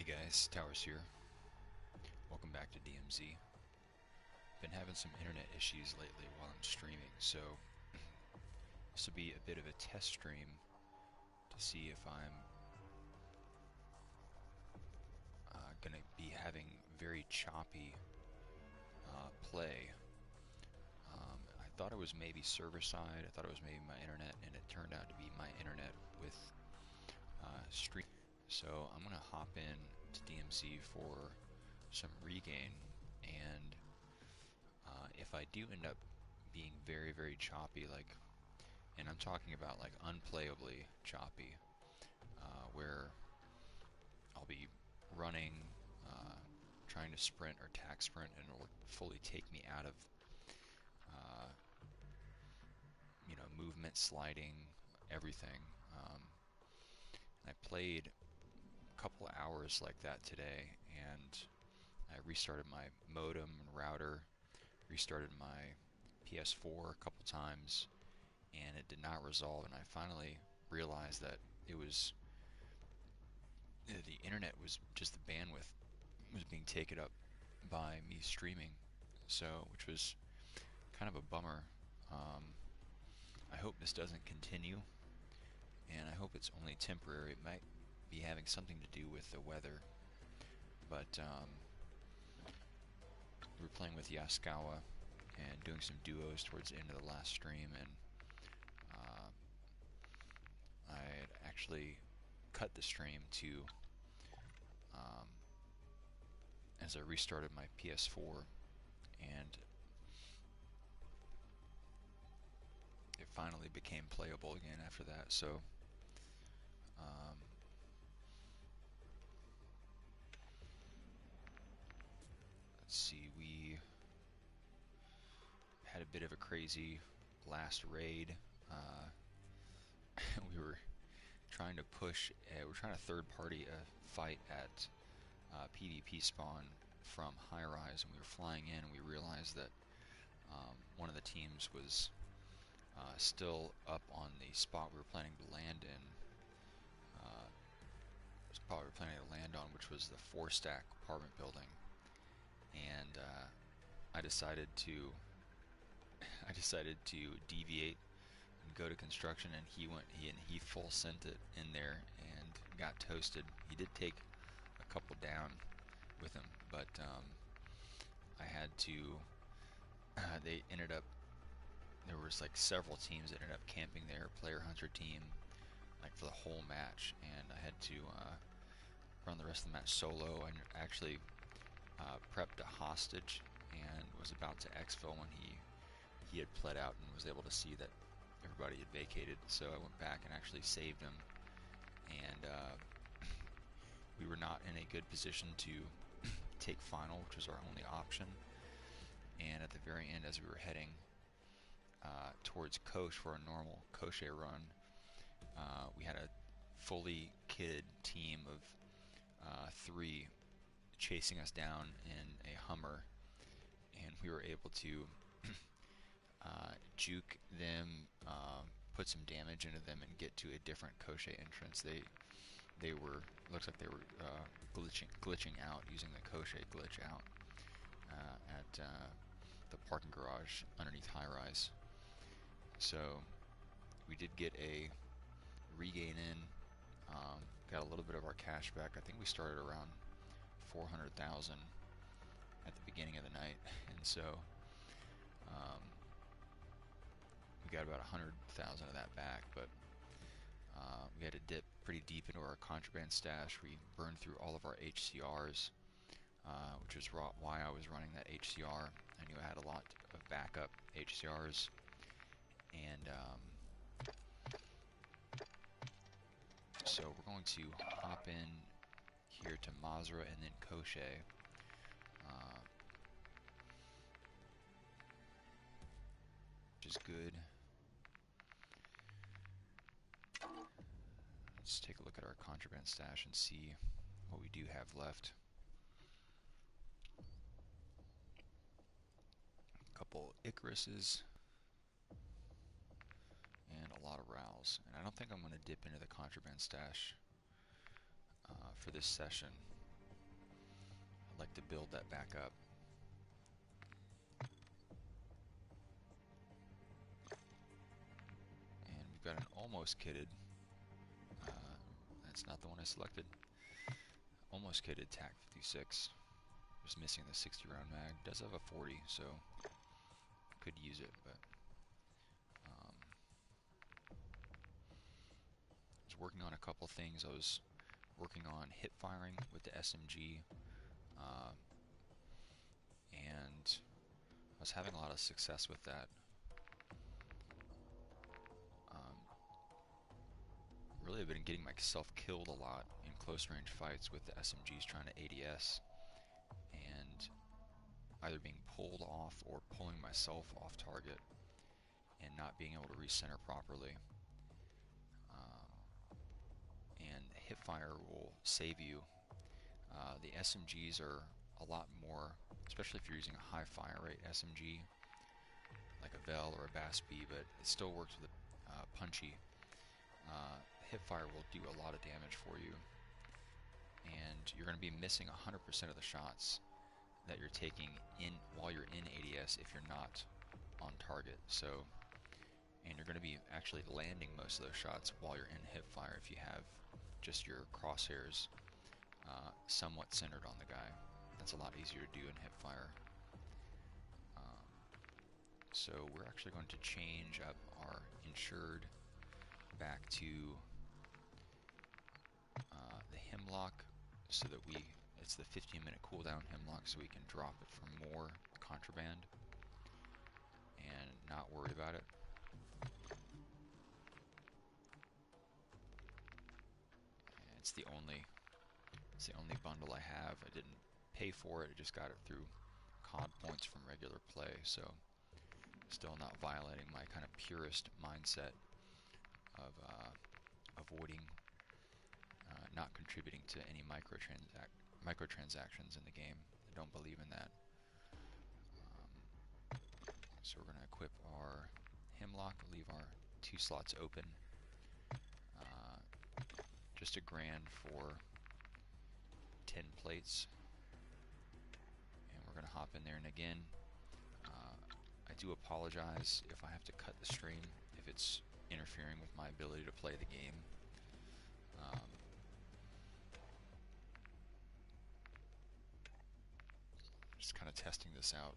guys, Towers here. Welcome back to DMZ. Been having some internet issues lately while I'm streaming, so this will be a bit of a test stream to see if I'm gonna be having very choppy play. I thought it was maybe server side, I thought it was maybe my internet, and it turned out to be my internet with stream. So I'm gonna hop in to DMZ for some regain, and if I do end up being very choppy, and I'm talking about like unplayably choppy, where I'll be running, trying to sprint or tack sprint, and it'll fully take me out of movement, sliding, everything. I played a couple hours like that today, and I restarted my modem and router, restarted my PS4 a couple times, and it did not resolve. And I finally realized that it was the internet was just the bandwidth was being taken up by me streaming, so which was kind of a bummer. I hope this doesn't continue, and I hope it's only temporary. It might be having something to do with the weather, but we were playing with Yaskawa and doing some duos towards the end of the last stream, and I had actually cut the stream to as I restarted my PS4, and it finally became playable again after that. So let's see, we had a bit of a crazy last raid. We were trying to push, we're trying to third party a fight at PvP spawn from high rise, and we were flying in, and we realized that one of the teams was still up on the spot we were planning to land in. Spot we were planning to land on, which was the 4-stack apartment building, and I decided to deviate and go to construction, and he full sent it in there and got toasted. He did take a couple down with him, but I had to. They ended up. There was like several teams that ended up camping there. Player Hunter team, like for the whole match, and I had to run the rest of the match solo. I actually prepped a hostage and was about to exfil when he had pled out and was able to see that everybody had vacated. So I went back and actually saved him, and we were not in a good position to take final, which was our only option. And at the very end, as we were heading towards Kosh for a normal Koshe run, we had a fully kitted team of 3 chasing us down in a Hummer, and we were able to juke them, put some damage into them, and get to a different Koshe entrance. They were, looks like they were glitching out, using the Koshe glitch out at the parking garage underneath high rise. So we did get a regain in, got a little bit of our cash back. I think we started around 400,000 at the beginning of the night, and so we got about 100,000 of that back, but we had to dip pretty deep into our contraband stash. We burned through all of our HCRs, which is why I was running that HCR. I knew I had a lot of backup HCRs, and so we're going to hop in here to Mazra and then Koshe. Which is good. Let's take a look at our contraband stash and see what we do have left. A couple Icaruses and a lot of Rows. And I don't think I'm going to dip into the contraband stash for this session. like to build that back up. And we've got an almost kitted, that's not the one I selected, almost kitted TAC 56. Just missing the 60 round mag. Does have a 40, so could use it, but I was working on a couple things. I was working on hip firing with the SMG, and I was having a lot of success with that. Really, I've been getting myself killed a lot in close range fights with the SMGs trying to ADS, and either being pulled off or pulling myself off target and not being able to recenter properly. And hipfire will save you. The SMGs are a lot more, especially if you're using a high fire rate SMG, like a Vel or a BAS-B, but it still works with a punchy. Hipfire will do a lot of damage for you, and you're going to be missing 100% of the shots that you're taking in while you're in ADS if you're not on target. So, and you're going to be actually landing most of those shots while you're in hipfire if you have just your crosshairs somewhat centered on the guy. That's a lot easier to do in hipfire. So we're actually going to change up our insured back to the hemlock, so that it's the 15-minute cooldown hemlock, so we can drop it for more contraband and not worry about it. It's the only bundle I have. I didn't pay for it. I just got it through COD points from regular play, so still not violating my kind of purist mindset of avoiding not contributing to any microtransactions in the game. I don't believe in that. So we're going to equip our hemlock, leave our 2 slots open. Just $1,000 for 10 plates. And we're going to hop in there, and again, I do apologize if I have to cut the stream, if it's interfering with my ability to play the game. Just kind of testing this out.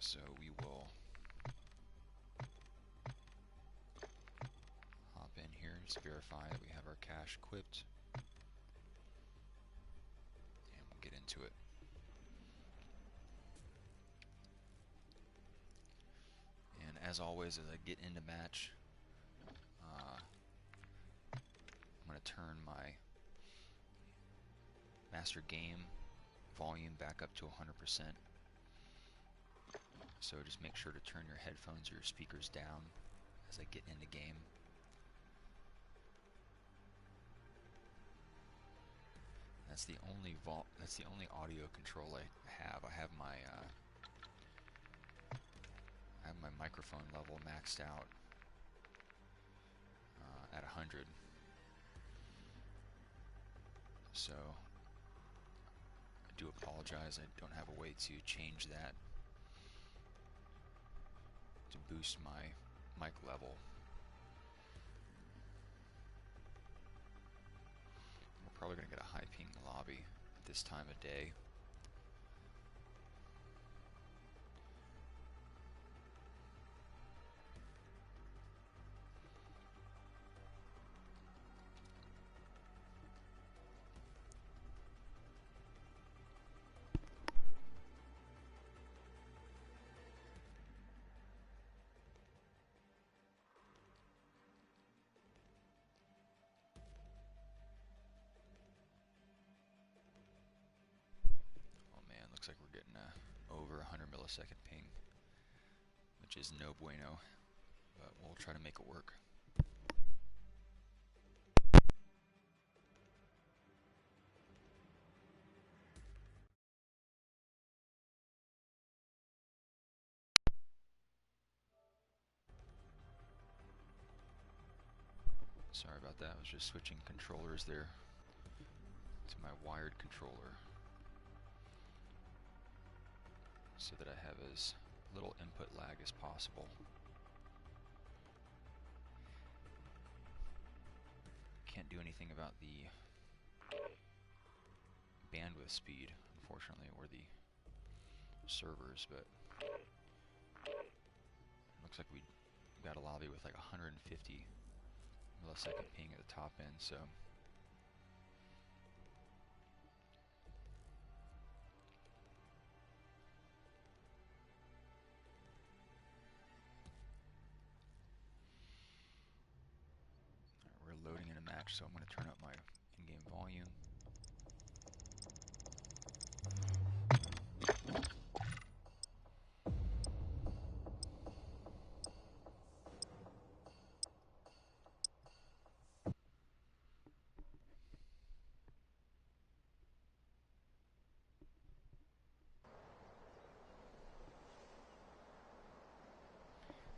So we will hop in here, just verify that we have our cache equipped, and we'll get into it. And as always, as I get into match, I'm going to turn my master game volume back up to 100%. So just make sure to turn your headphones or your speakers down as I get into game. That's the only audio control I have. I have my microphone level maxed out at 100. So I do apologize. I don't have a way to change that to boost my mic level. We're probably going to get a high ping lobby at this time of day. Looks like we're getting over 100 millisecond ping, which is no bueno, but we'll try to make it work. Sorry about that, I was just switching controllers there to my wired controller so that I have as little input lag as possible. Can't do anything about the bandwidth speed, unfortunately, or the servers, but looks like we got a lobby with like 150 millisecond ping at the top end, so we're loading in a match, so I'm going to turn up my in-game volume.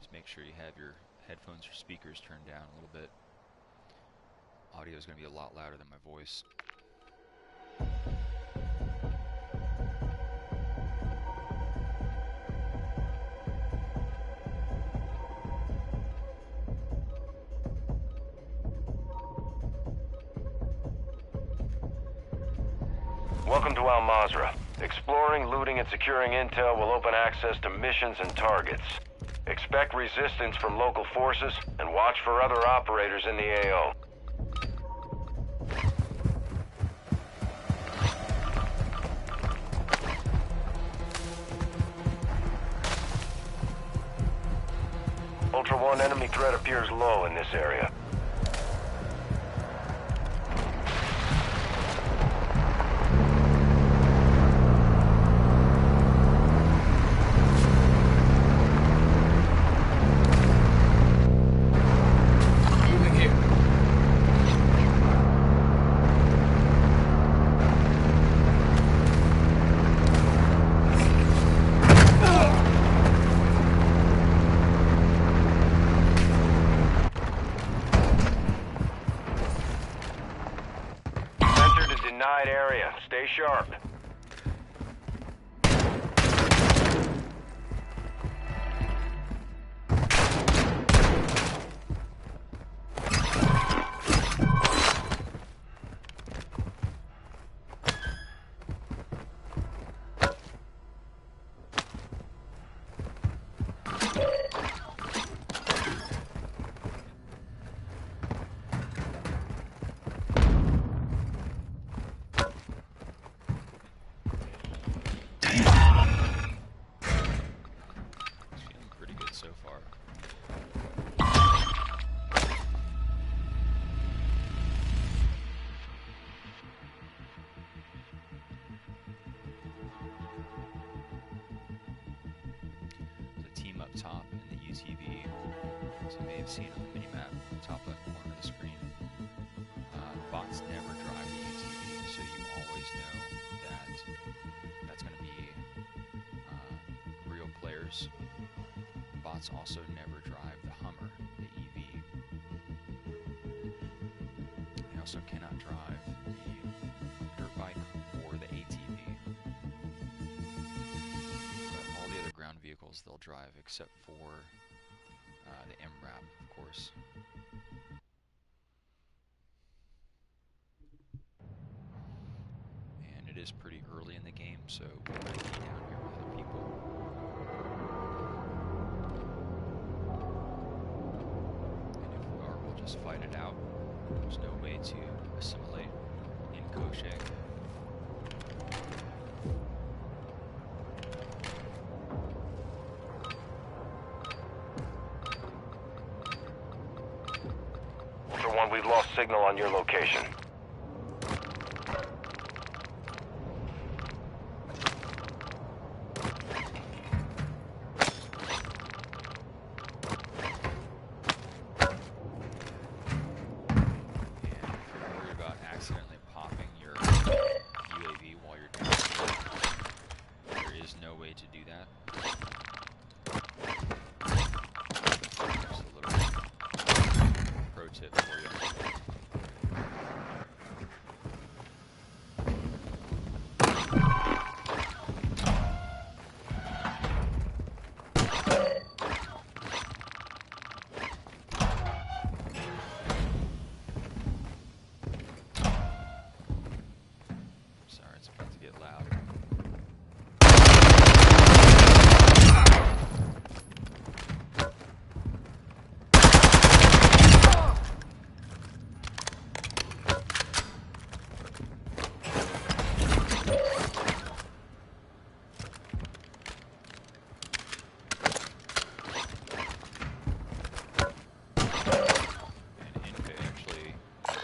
Just make sure you have your headphones or speakers turned down a little bit. Audio is going to be a lot louder than my voice. Welcome to Al Mazrah. Exploring, looting, and securing intel will open access to missions and targets. Expect resistance from local forces, and watch for other operators in the AO. Ultra One, enemy threat appears low in this area. Denied area. Stay sharp. Top in the UTV, as you may have seen on the minimap, top left corner of the screen. Bots never drive the UTV, so you always know that that's going to be real players. Bots also never drive the Hummer, the EV. They also cannot drive the dirt bike or the ATV. All the other ground vehicles they'll drive, except for the MRAP, of course. And it is pretty early in the game, so we're going to be down here with other people. And if we are, we'll just fight it out. There's no way to assimilate in Koshek. We've lost signal on your location. Tip for you.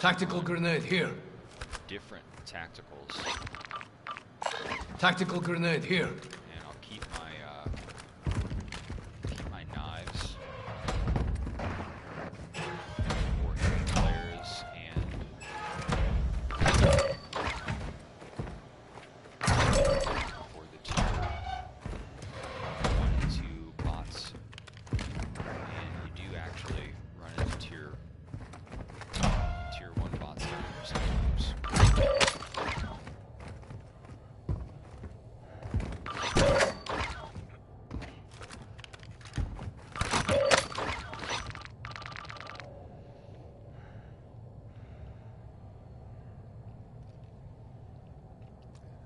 Tactical grenade here. different tacticals. Tactical grenade here. And I'll keep my knives for heavy players and for the tier 1 and 2 bots. And you do actually run into tier 1 bots down here sometimes. I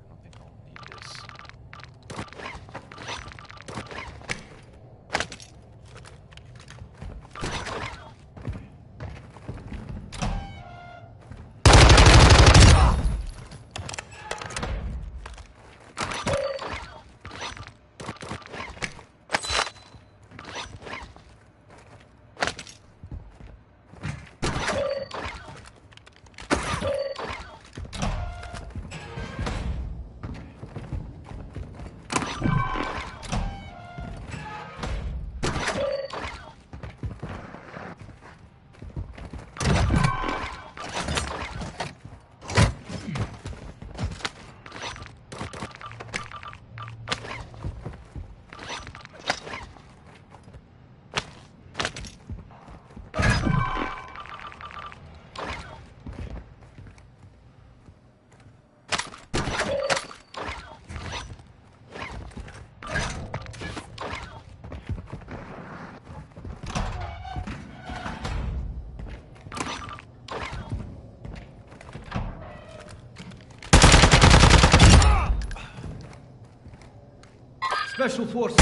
don't think I'll need this. Special forces.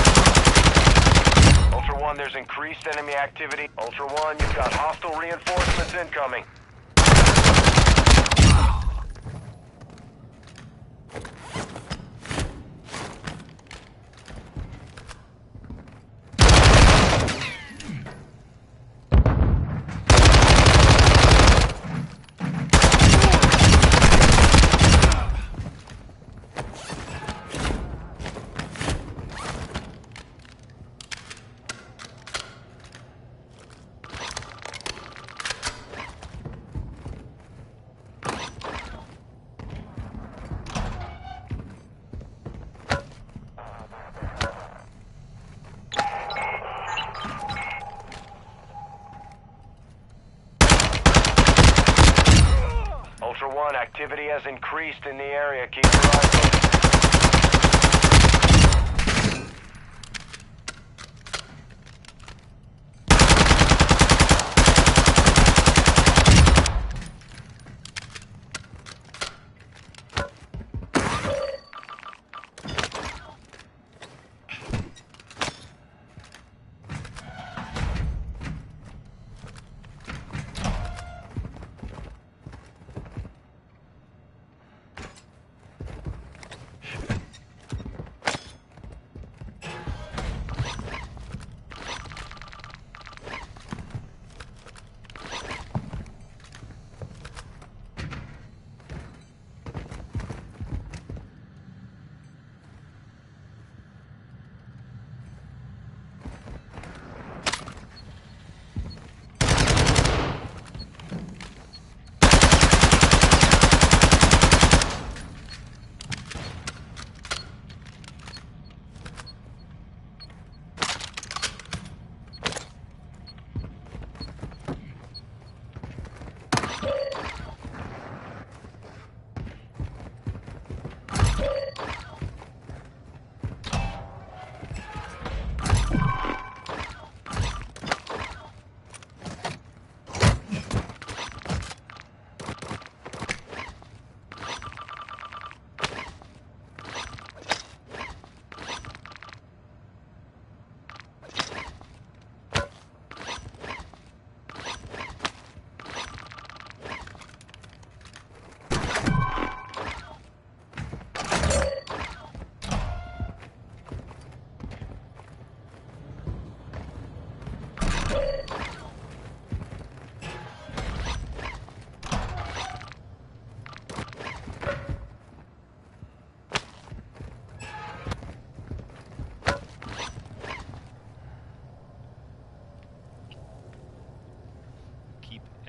Ultra One, there's increased enemy activity. Ultra One, you've got hostile reinforcements incoming. Ultra One, activity has increased in the area. Keep your eyes open.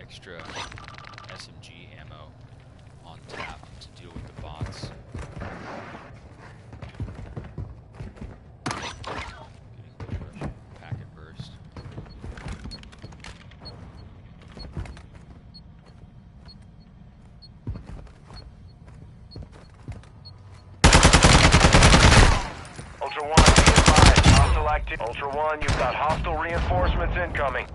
extra SMG ammo on tap to deal with the bots. Getting the packet burst. Ultra One, be advised. Hostile activity. Ultra One, you've got hostile reinforcements incoming.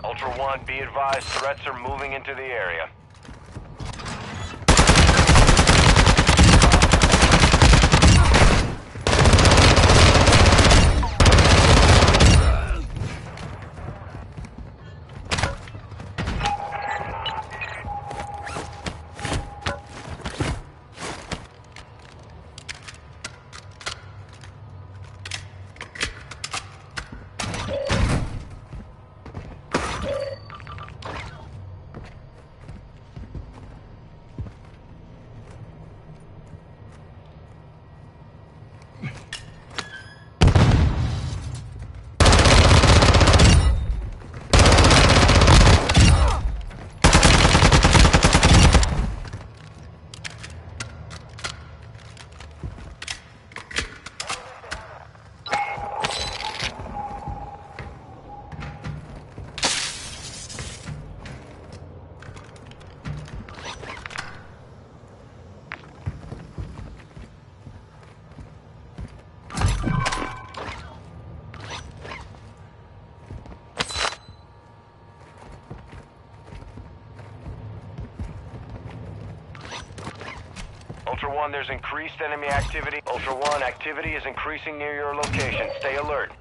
Ultra One, be advised, threats are moving into the area. Ultra One, there's increased enemy activity. Ultra One, activity is increasing near your location. Stay alert.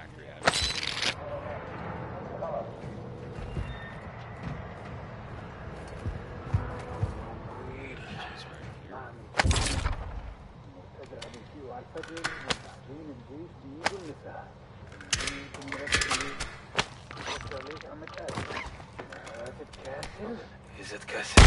factory address. She's right here. إذا تكاسل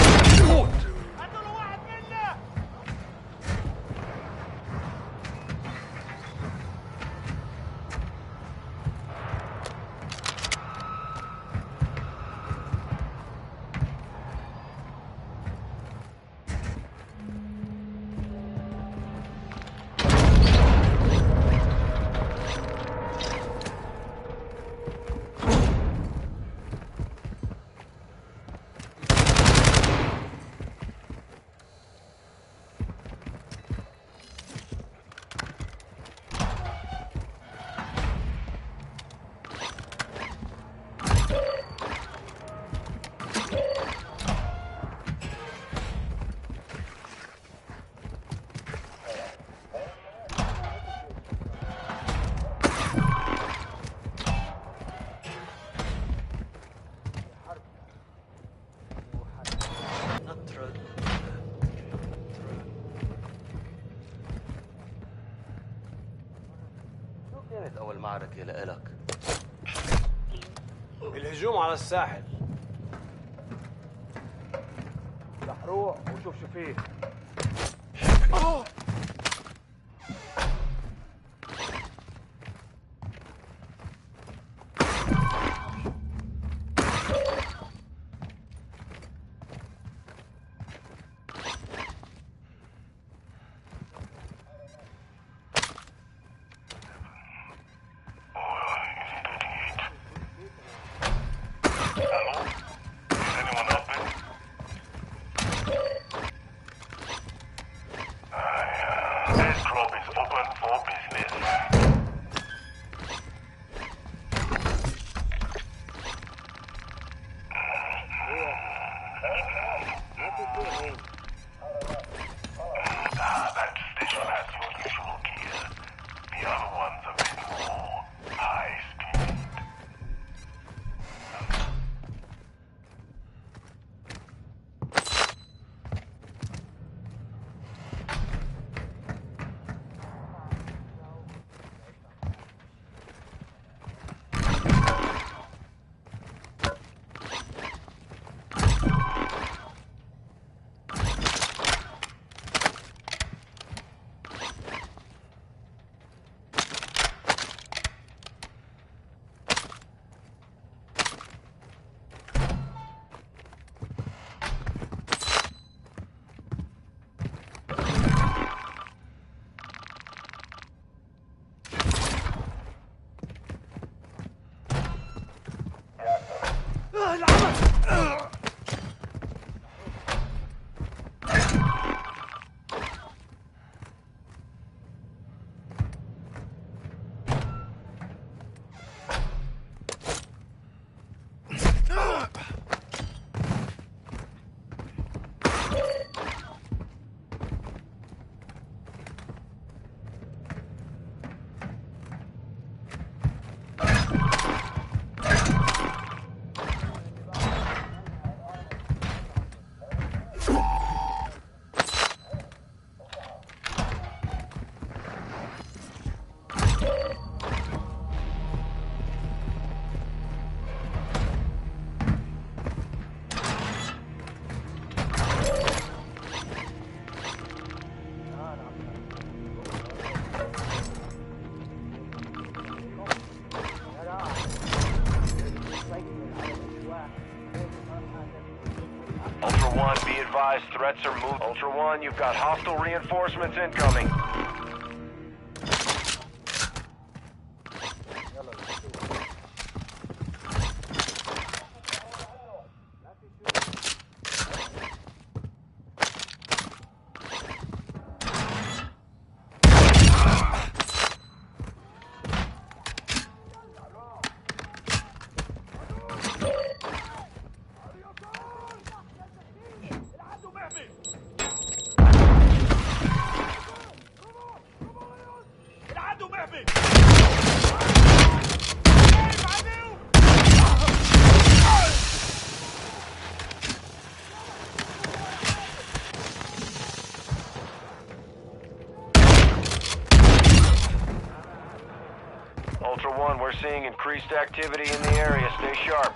أول معركة لإلك. الهجوم على الساحل. رح روح وشوف شو فيه. Threats are moved. Ultra One, you've got hostile reinforcements incoming. increased activity in the area. Stay sharp.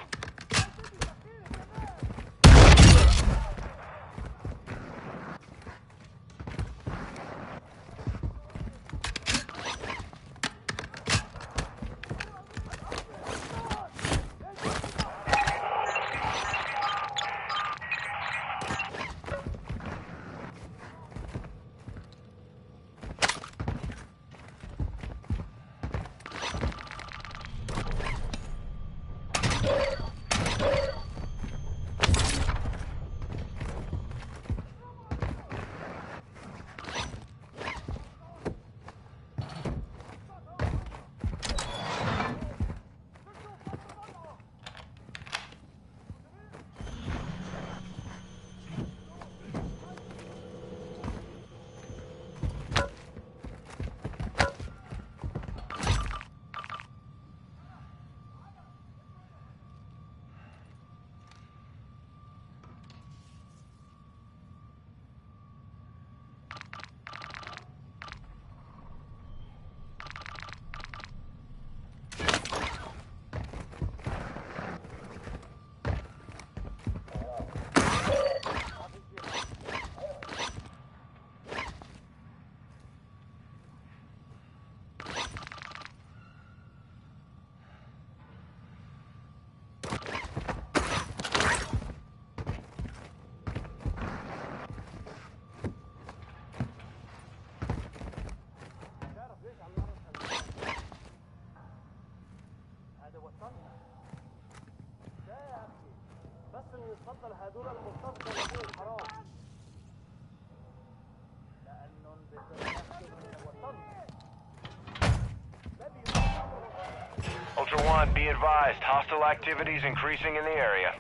يتفضل هذول المستنصر يكون حرام لأنهم Ultra One, be advised. Hostile activities increasing in the area.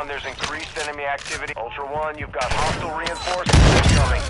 There's increased enemy activity. Ultra One, you've got hostile reinforcements incoming.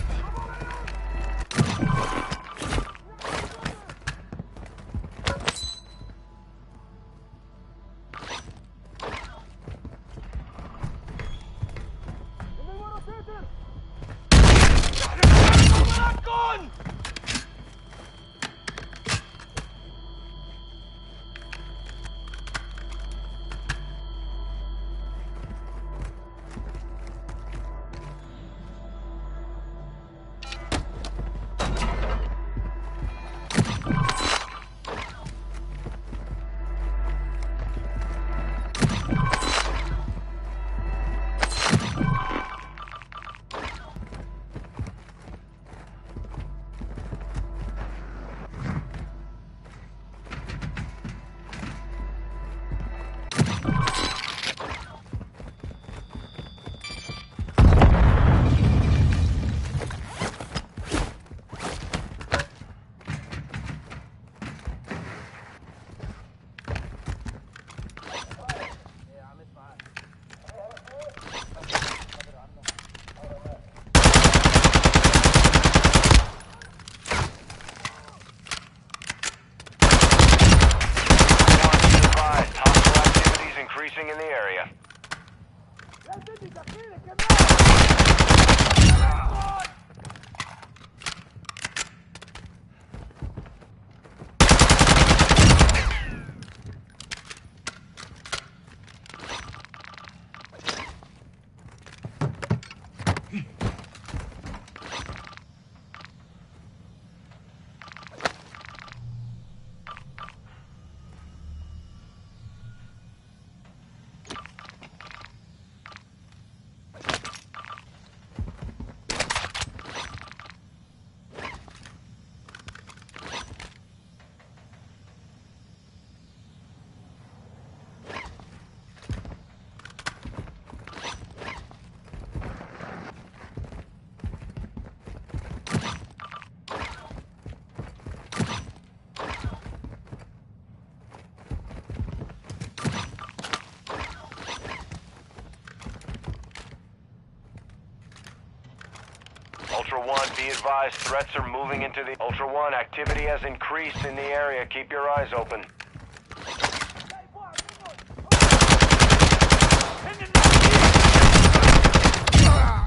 Ultra One, be advised, threats are moving into the... Ultra One, activity has increased in the area. Keep your eyes open.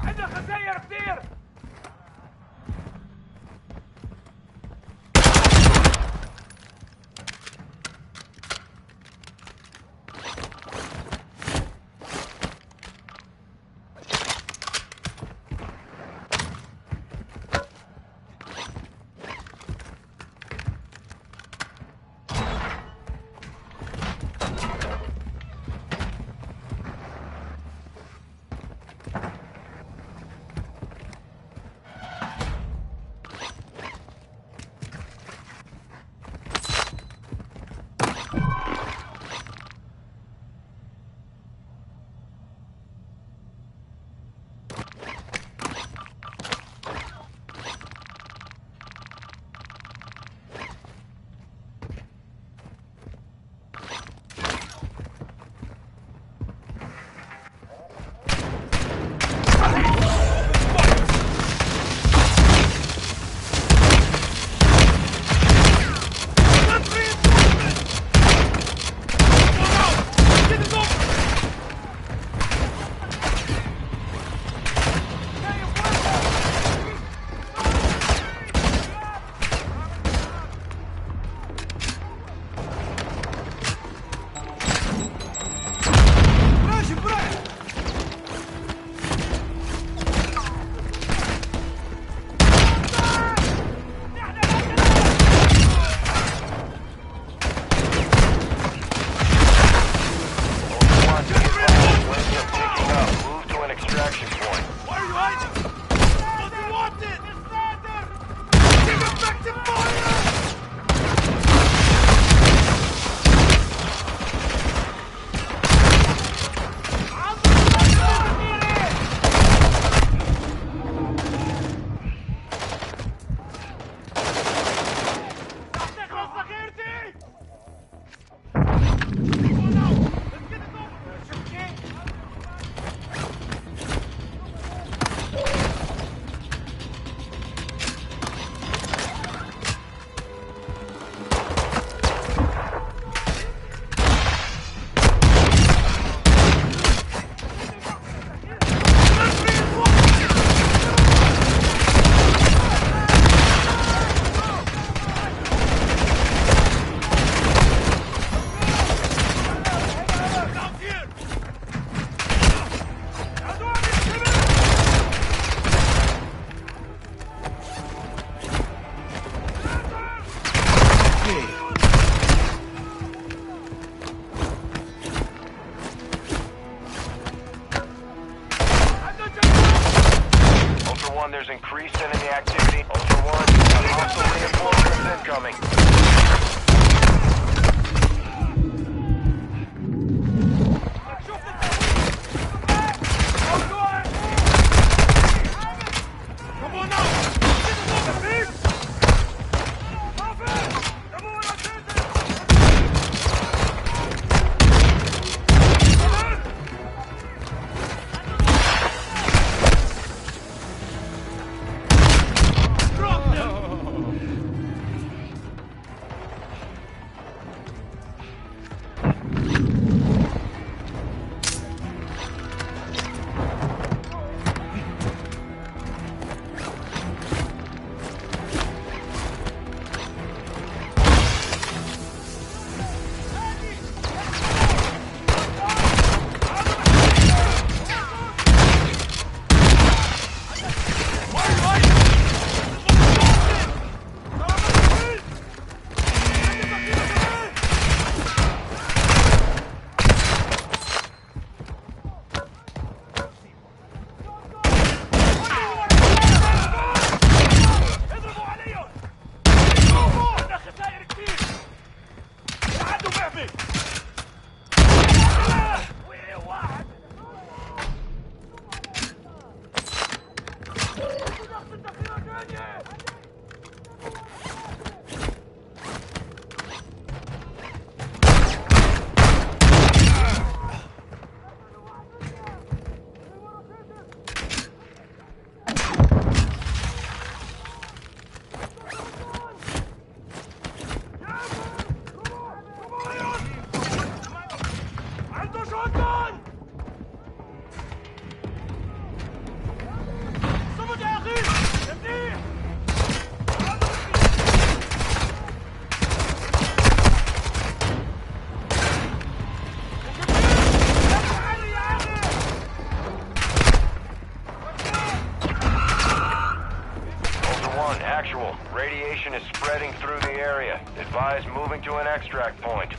عندنا خسائر كتير. There's increased enemy activity. Ultra One, hostile reinforcements incoming. 1, actual. Radiation is spreading through the area. Advise moving to an extract point.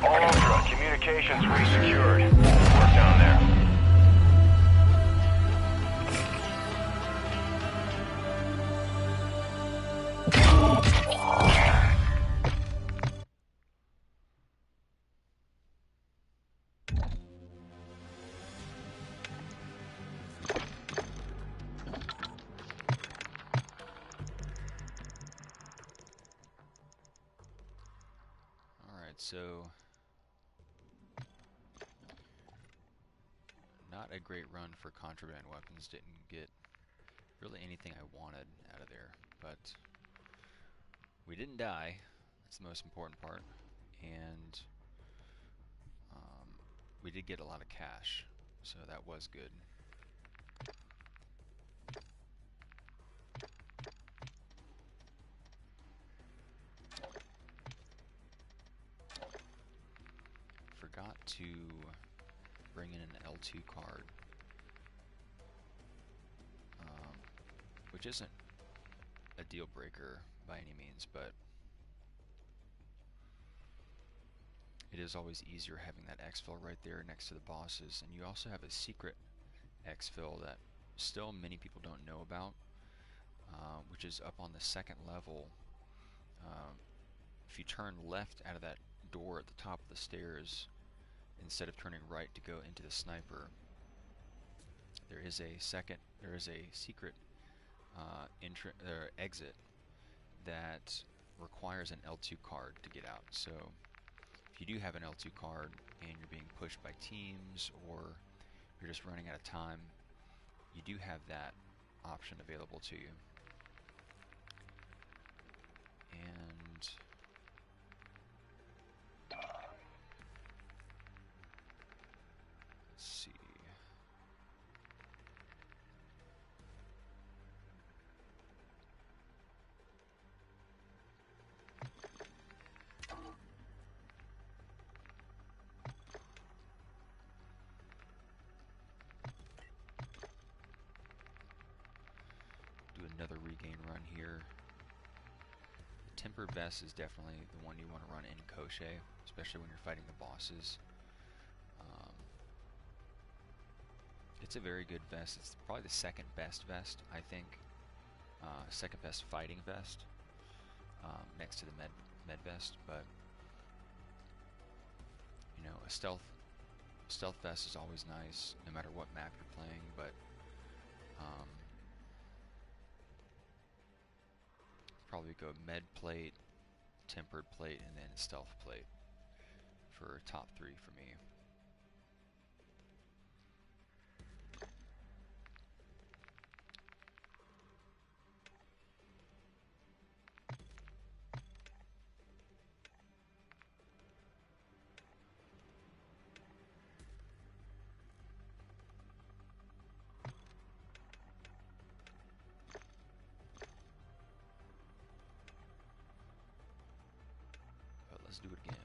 Ultra, communications resecured. Work down there. Alright, so not a great run for contraband weapons. Didn't get really anything I wanted out of there, but we didn't die. That's the most important part. And we did get a lot of cash, so that was good. Forgot to bring in an L2 card, which isn't a deal breaker by any means, but it is always easier having that exfil right there next to the bosses. And you also have a secret exfil that still many people don't know about, which is up on the second level. If you turn left out of that door at the top of the stairs, instead of turning right to go into the sniper, there is a secret exit that requires an L2 card to get out. So if you do have an L2 card and you're being pushed by teams, or you're just running out of time, you do have that option available to you. And let's see. Do another regain run here. Tempered vest is definitely the one you want to run in Koshé, especially when you're fighting the bosses. It's a very good vest. It's probably the second best vest, I think. Second best fighting vest, next to the med vest. But you know, a stealth vest is always nice, no matter what map you're playing. But probably go med plate, tempered plate, and then stealth plate for top 3 for me. Let's do it again.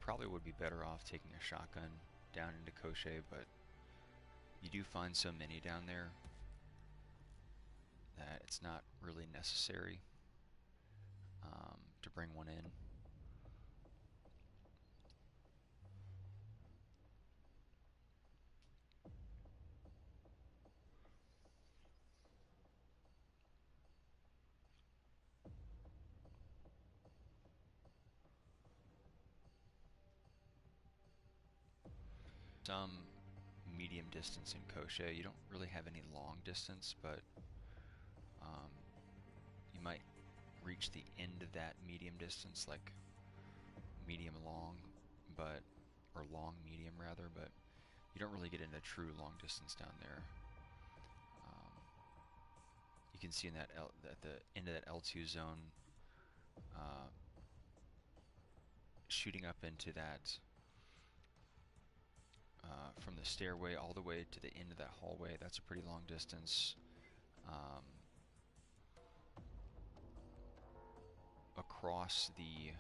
Probably would be better off taking a shotgun down into Koche, but you do find so many down there that it's not really necessary to bring one in. Some medium distance in Koche. You don't really have any long distance, but you might reach the end of that medium distance, like medium long, but or long medium rather, but you don't really get into true long distance down there. You can see in that at the end of that L2 zone, shooting up into that from the stairway all the way to the end of that hallway. That's a pretty long distance. Across the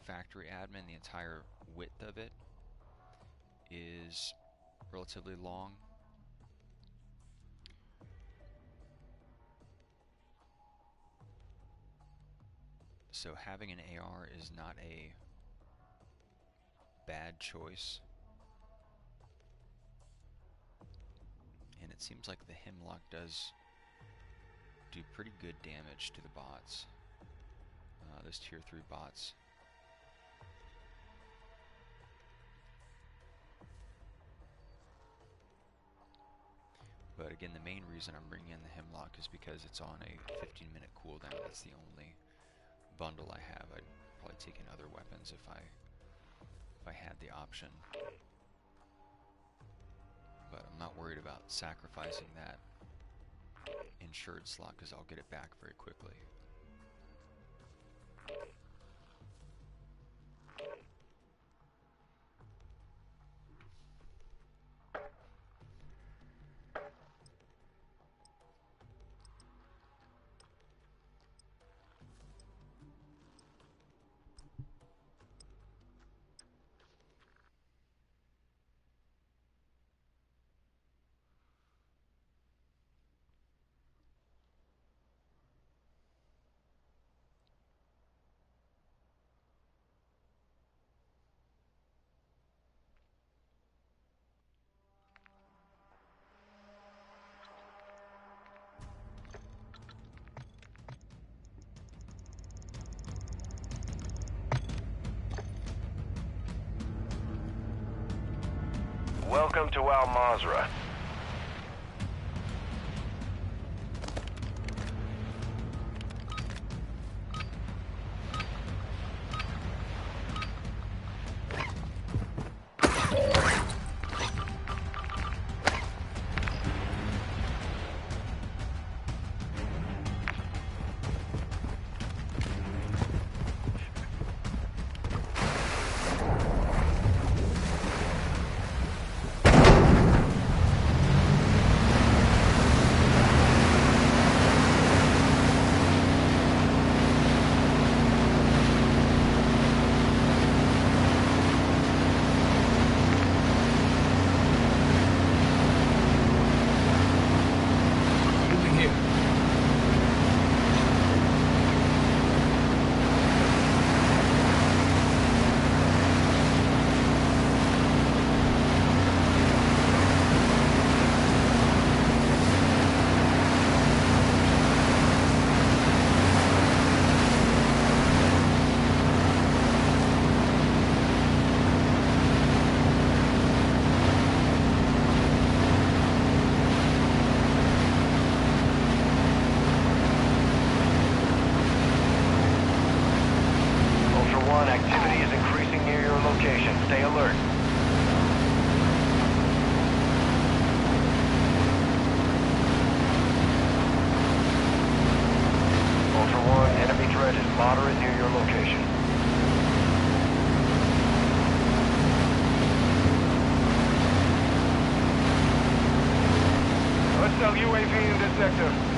factory admin, the entire width of it is relatively long. So having an AR is not a bad choice. And it seems like the Hemlock does do pretty good damage to the bots. Those tier 3 bots. But again, the main reason I'm bringing in the Hemlock is because it's on a 15-minute cooldown. That's the only bundle I have. I'd probably take in other weapons if I had the option. But I'm not worried about sacrificing that insured slot because I'll get it back very quickly. Welcome to Al Mazrah. moderate near your location. Hostile UAV in this sector.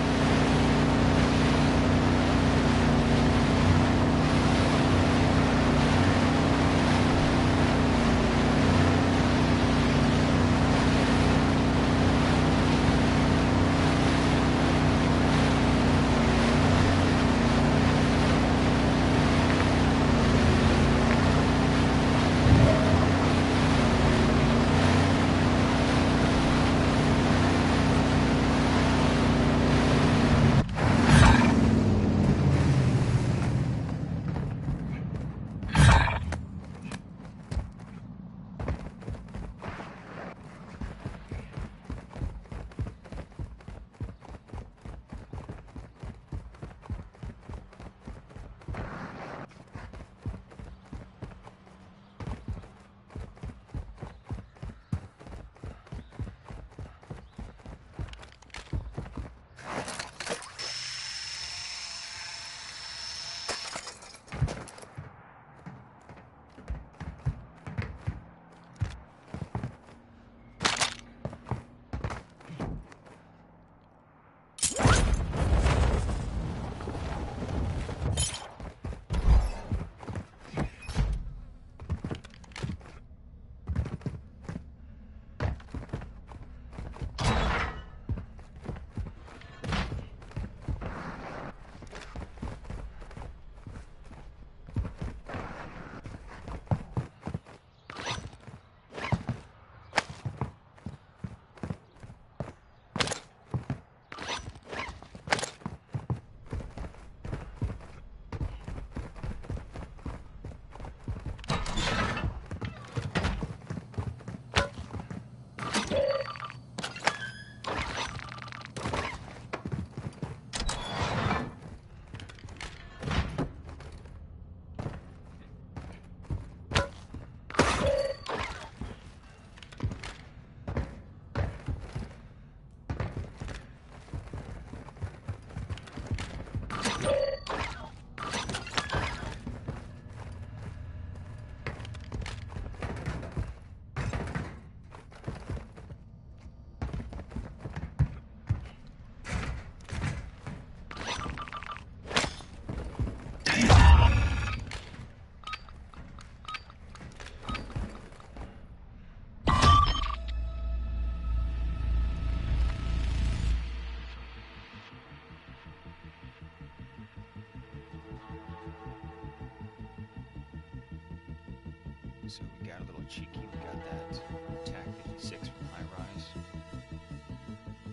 So we got a little cheeky. We got that TAC 56 from High Rise.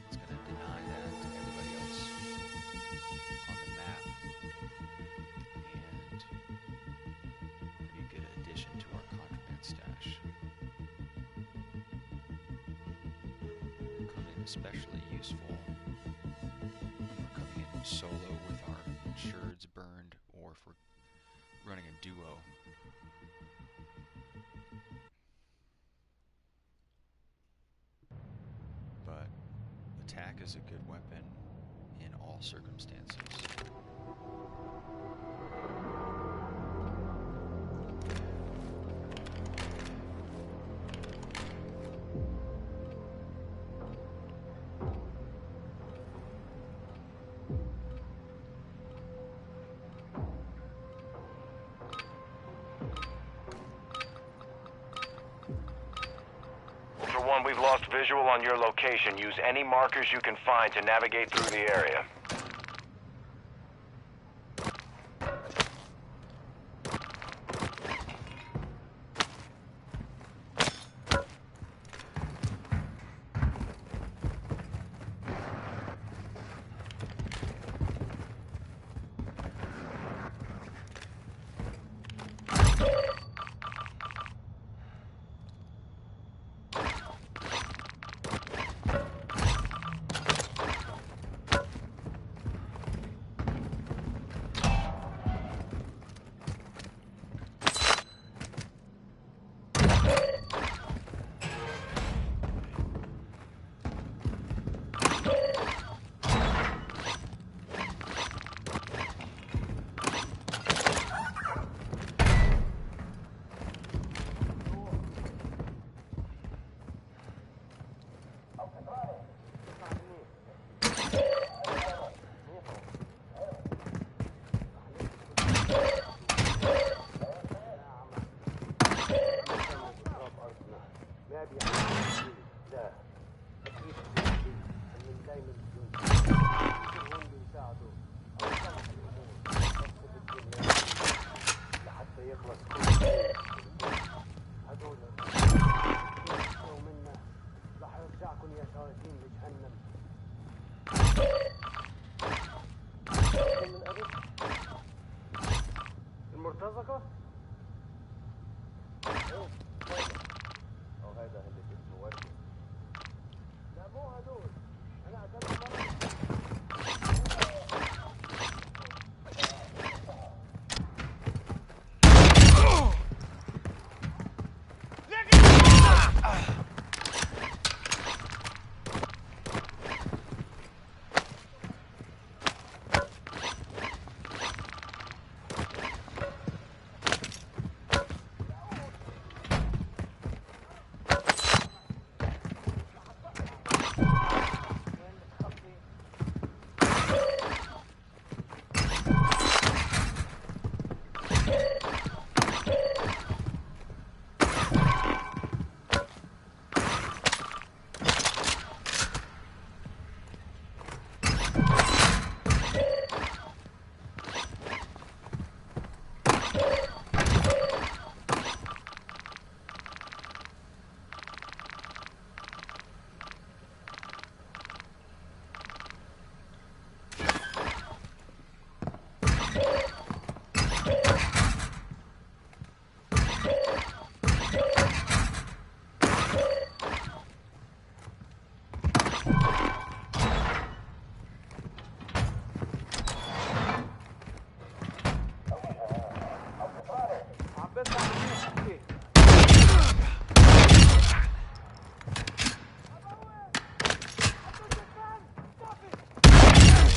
It's going to deny that to everybody else on the map. And pretty good addition to our contraband stash. Come in especially useful when we're coming in solo with our insureds burned, or if we're running a duo. But attack is a good weapon in all circumstances. We've lost visual on your location. Use any markers you can find to navigate through the area.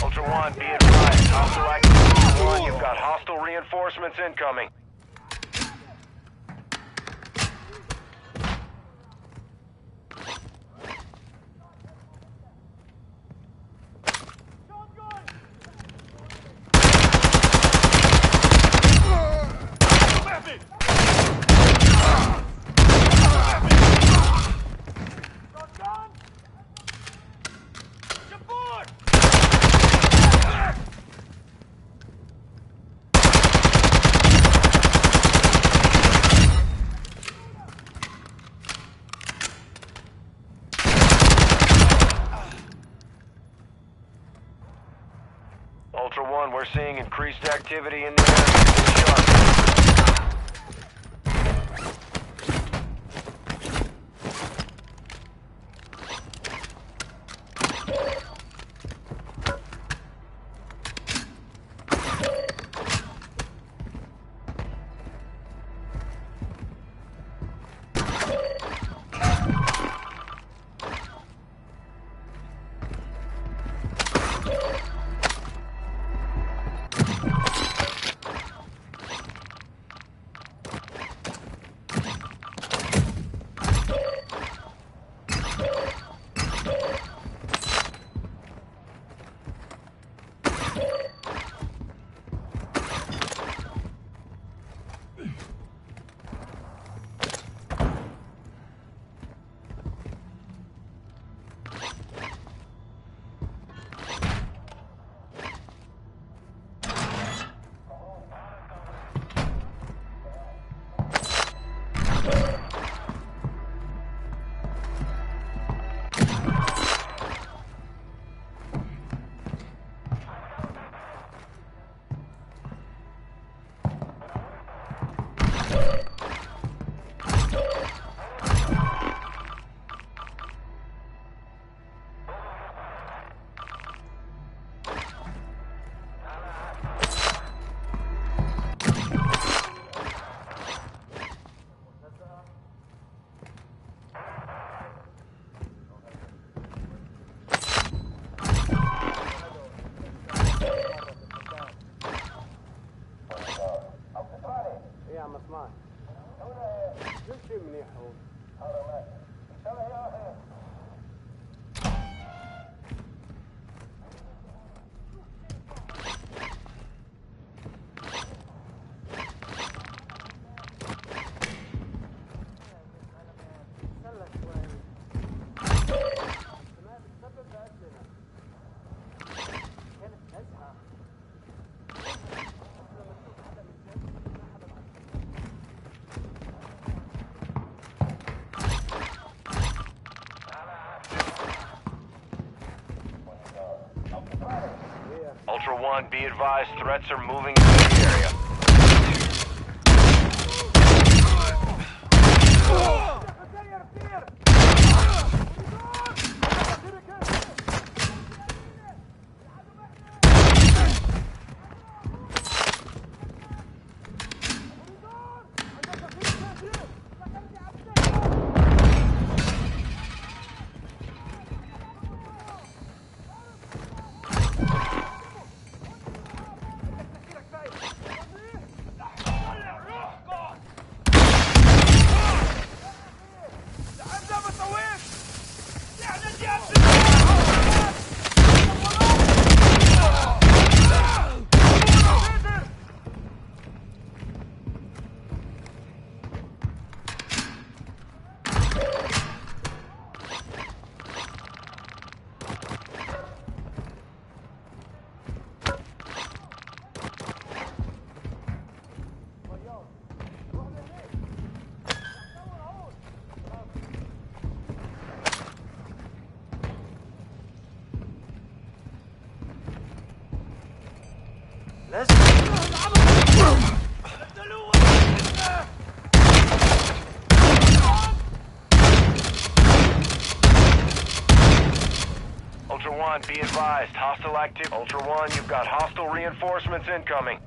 Ultra One, be advised. Hostile activity. Ultra One, you've got hostile reinforcements incoming. Ultra One, we're seeing increased activity in the area. Stay sharp. ايه يا عم اسمعك شو منيح هو Ultra One, be advised, threats are moving into the area. Ultra One, be advised, hostile activity. Ultra One, you've got hostile reinforcements incoming.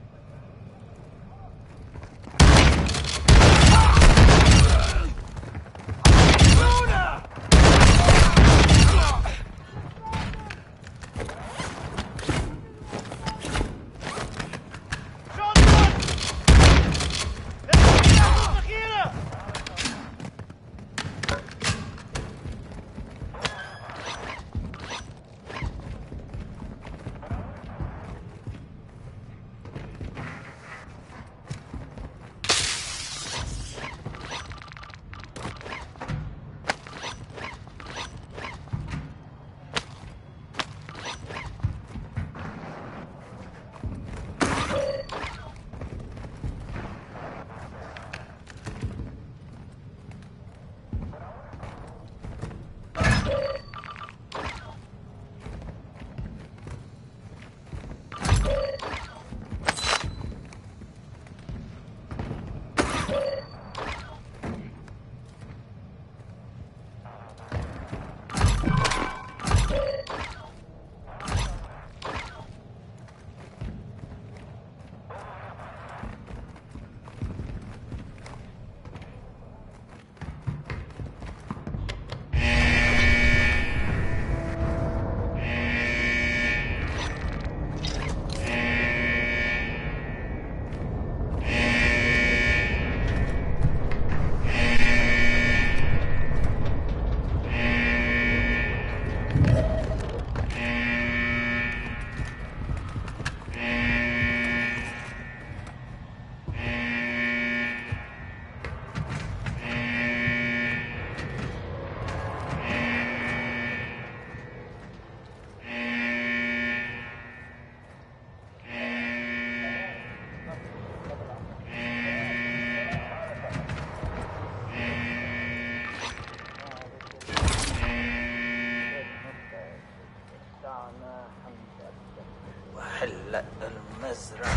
حلق المزرعة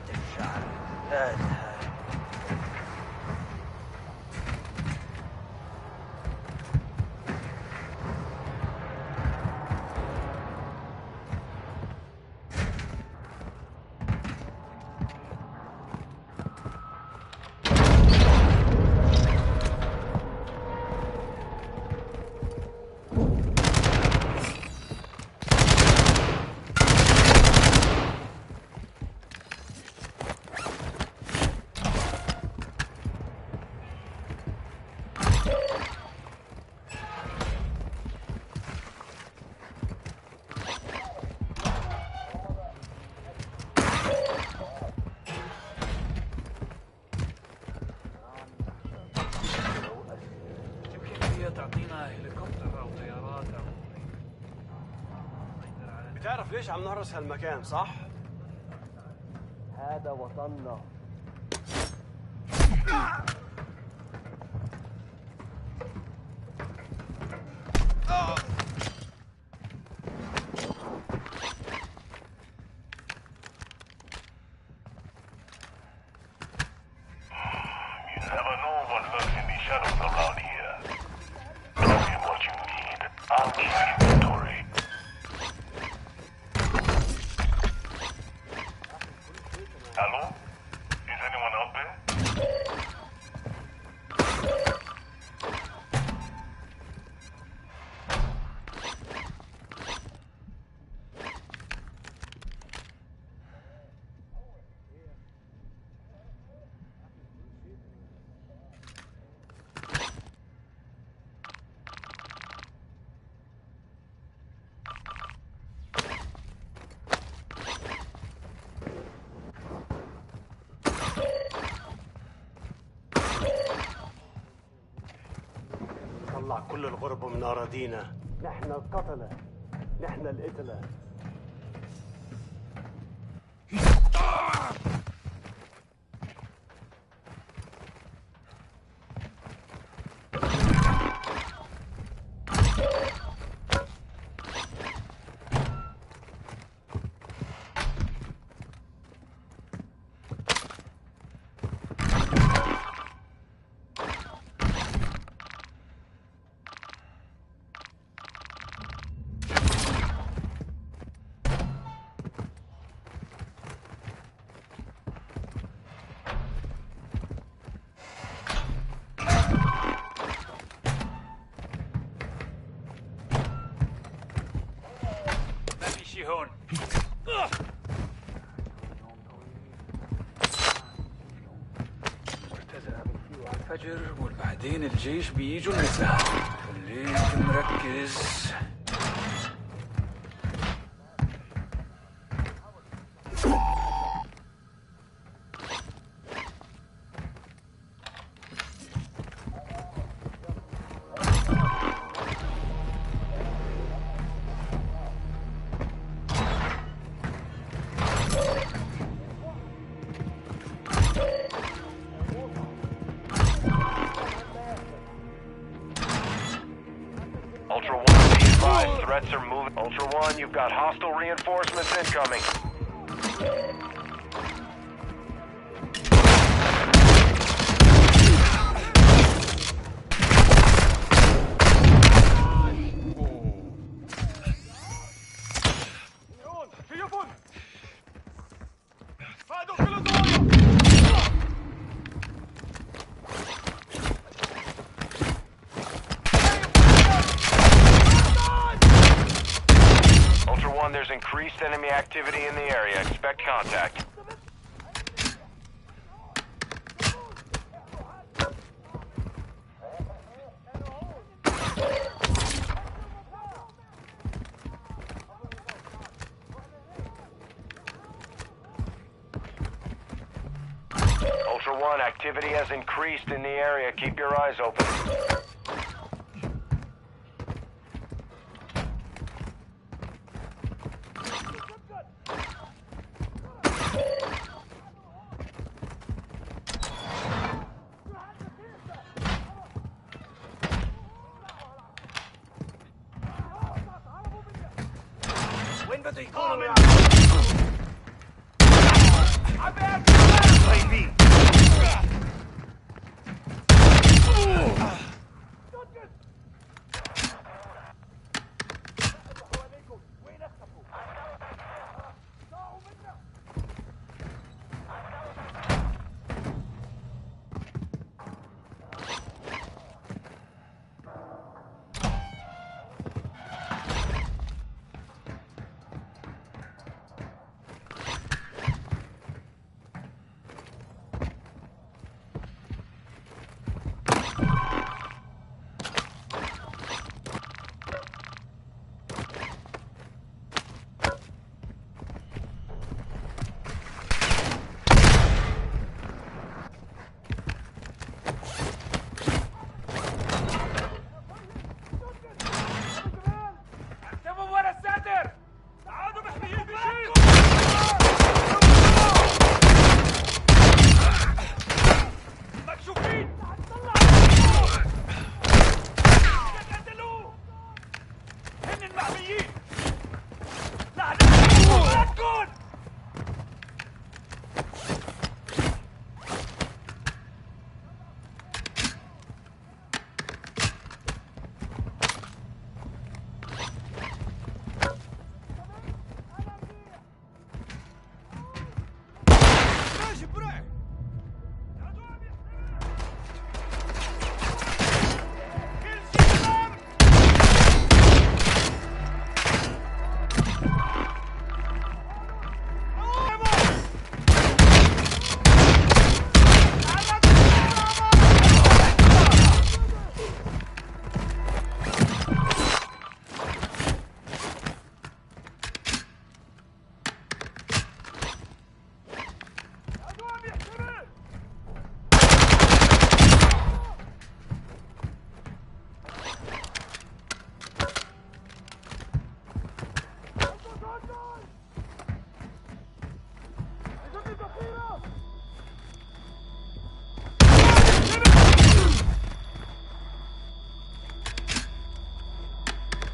ترجع لها. تعطينا هليكوبتر او طيارات او بتعرف ليش عم نهرس هالمكان صح؟ هذا وطننا. طلع كل الغرب من أراضينا. نحن القتلة، نحن القتلة. هون. الفجر وبعدين الجيش بيجوا المساء. خليك مركز. Ultra One, be advised, threats are moving. Ultra One, you've got hostile reinforcements incoming. There's increased enemy activity in the area. Expect contact. Ultra One, activity has increased in the area. Keep your eyes open. وين بده يكونوا؟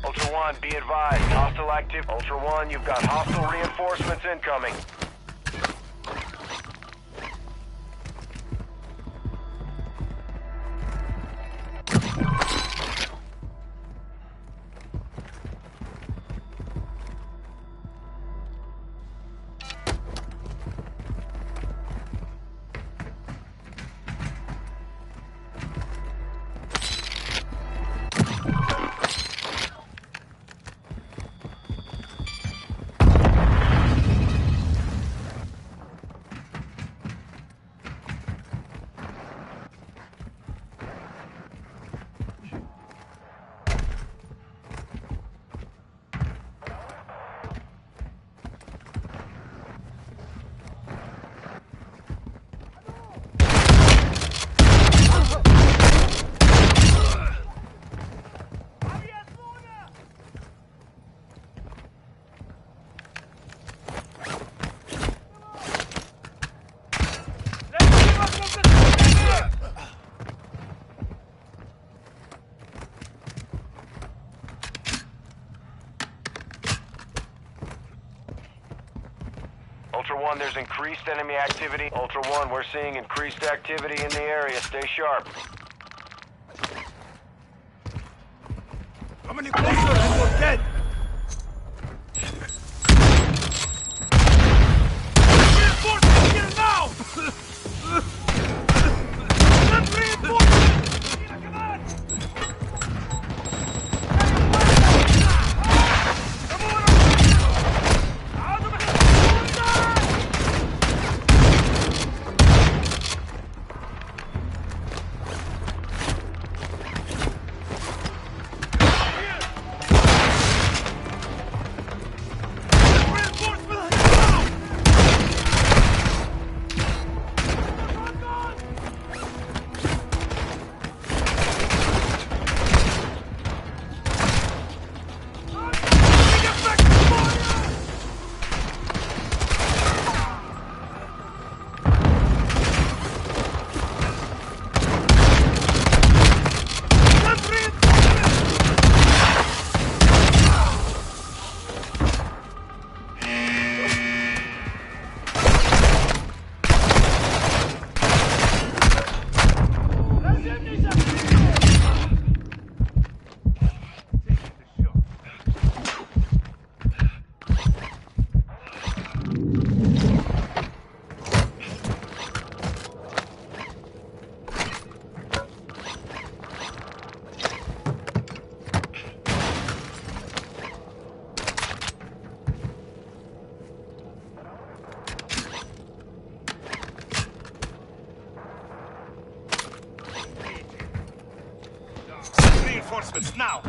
Ultra One, be advised. Hostile active. Ultra One, you've got hostile reinforcements incoming. Ultra One, there's increased enemy activity. Ultra One, we're seeing increased activity in the area. Stay sharp. How many closer and we're dead? Reinforcements here now! Send reinforcements! Come on! reinforcements now!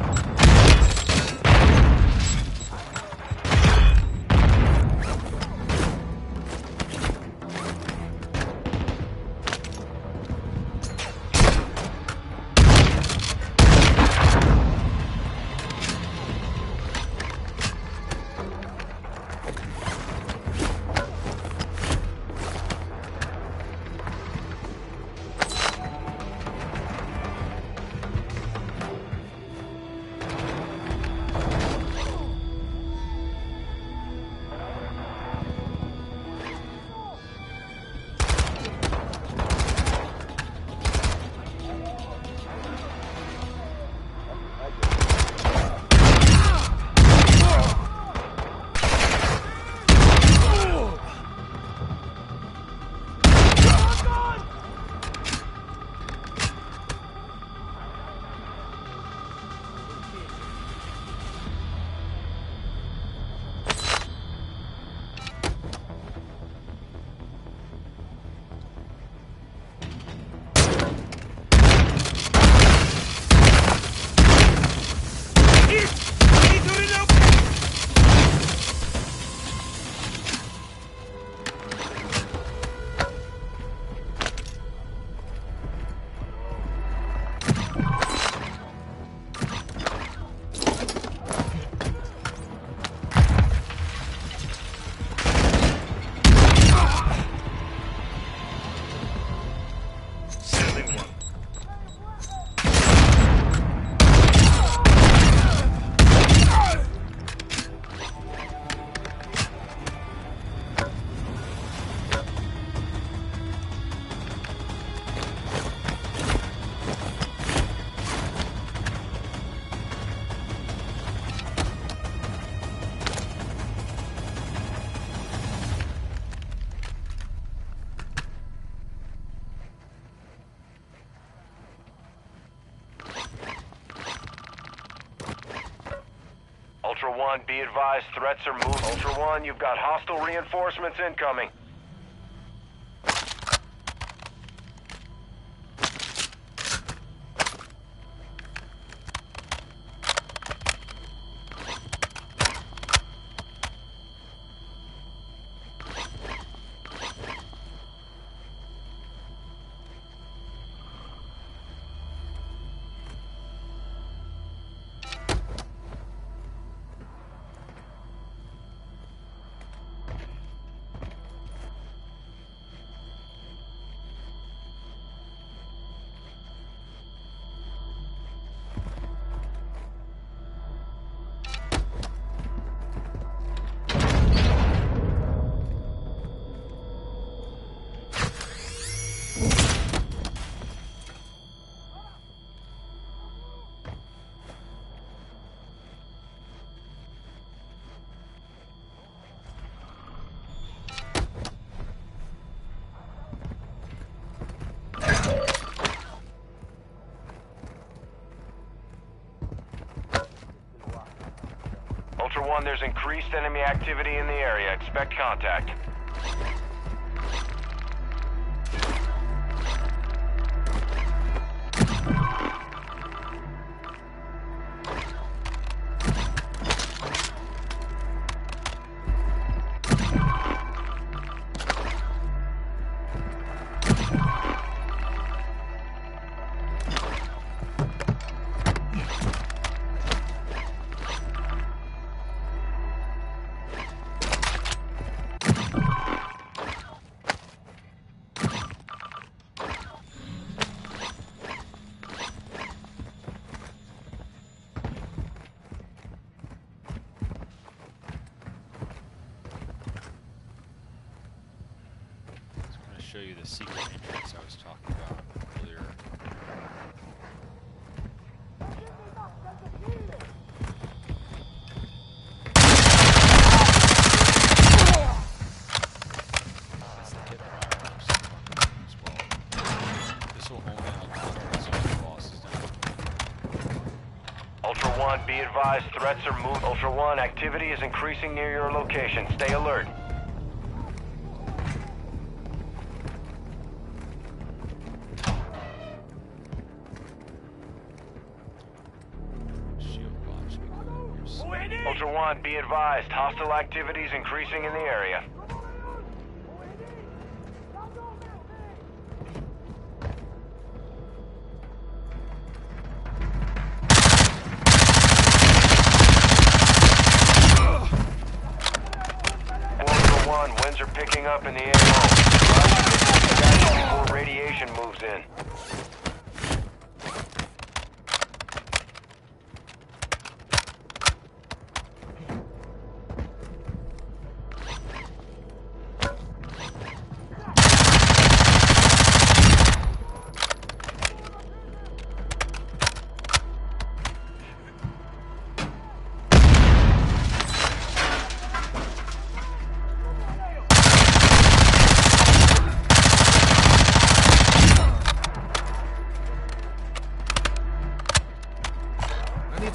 Ultra One, be advised, threats are moving. Ultra One, you've got hostile reinforcements incoming. Ultra One, there's increased enemy activity in the area. Expect contact. Show you the secret entrance I was talking about earlier. That's the tip fire as well. This will only help once the boss is done. Ultra One, be advised, threats are moving. Ultra One, activity is increasing near your location. Stay alert. 1, be advised, hostile activities increasing in the area. Winds are picking up in the AO. Before radiation moves in.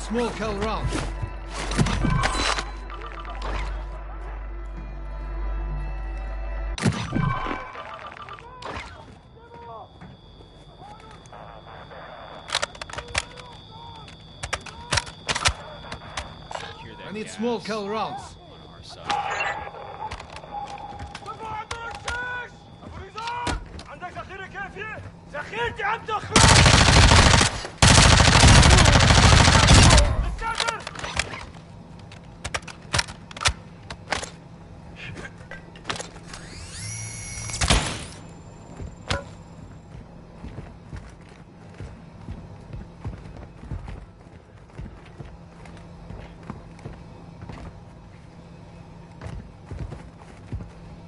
Small kill round. I need small kill rounds. On our side. عندك ذخيرة كافية؟ ذخيرتي عم تخلص.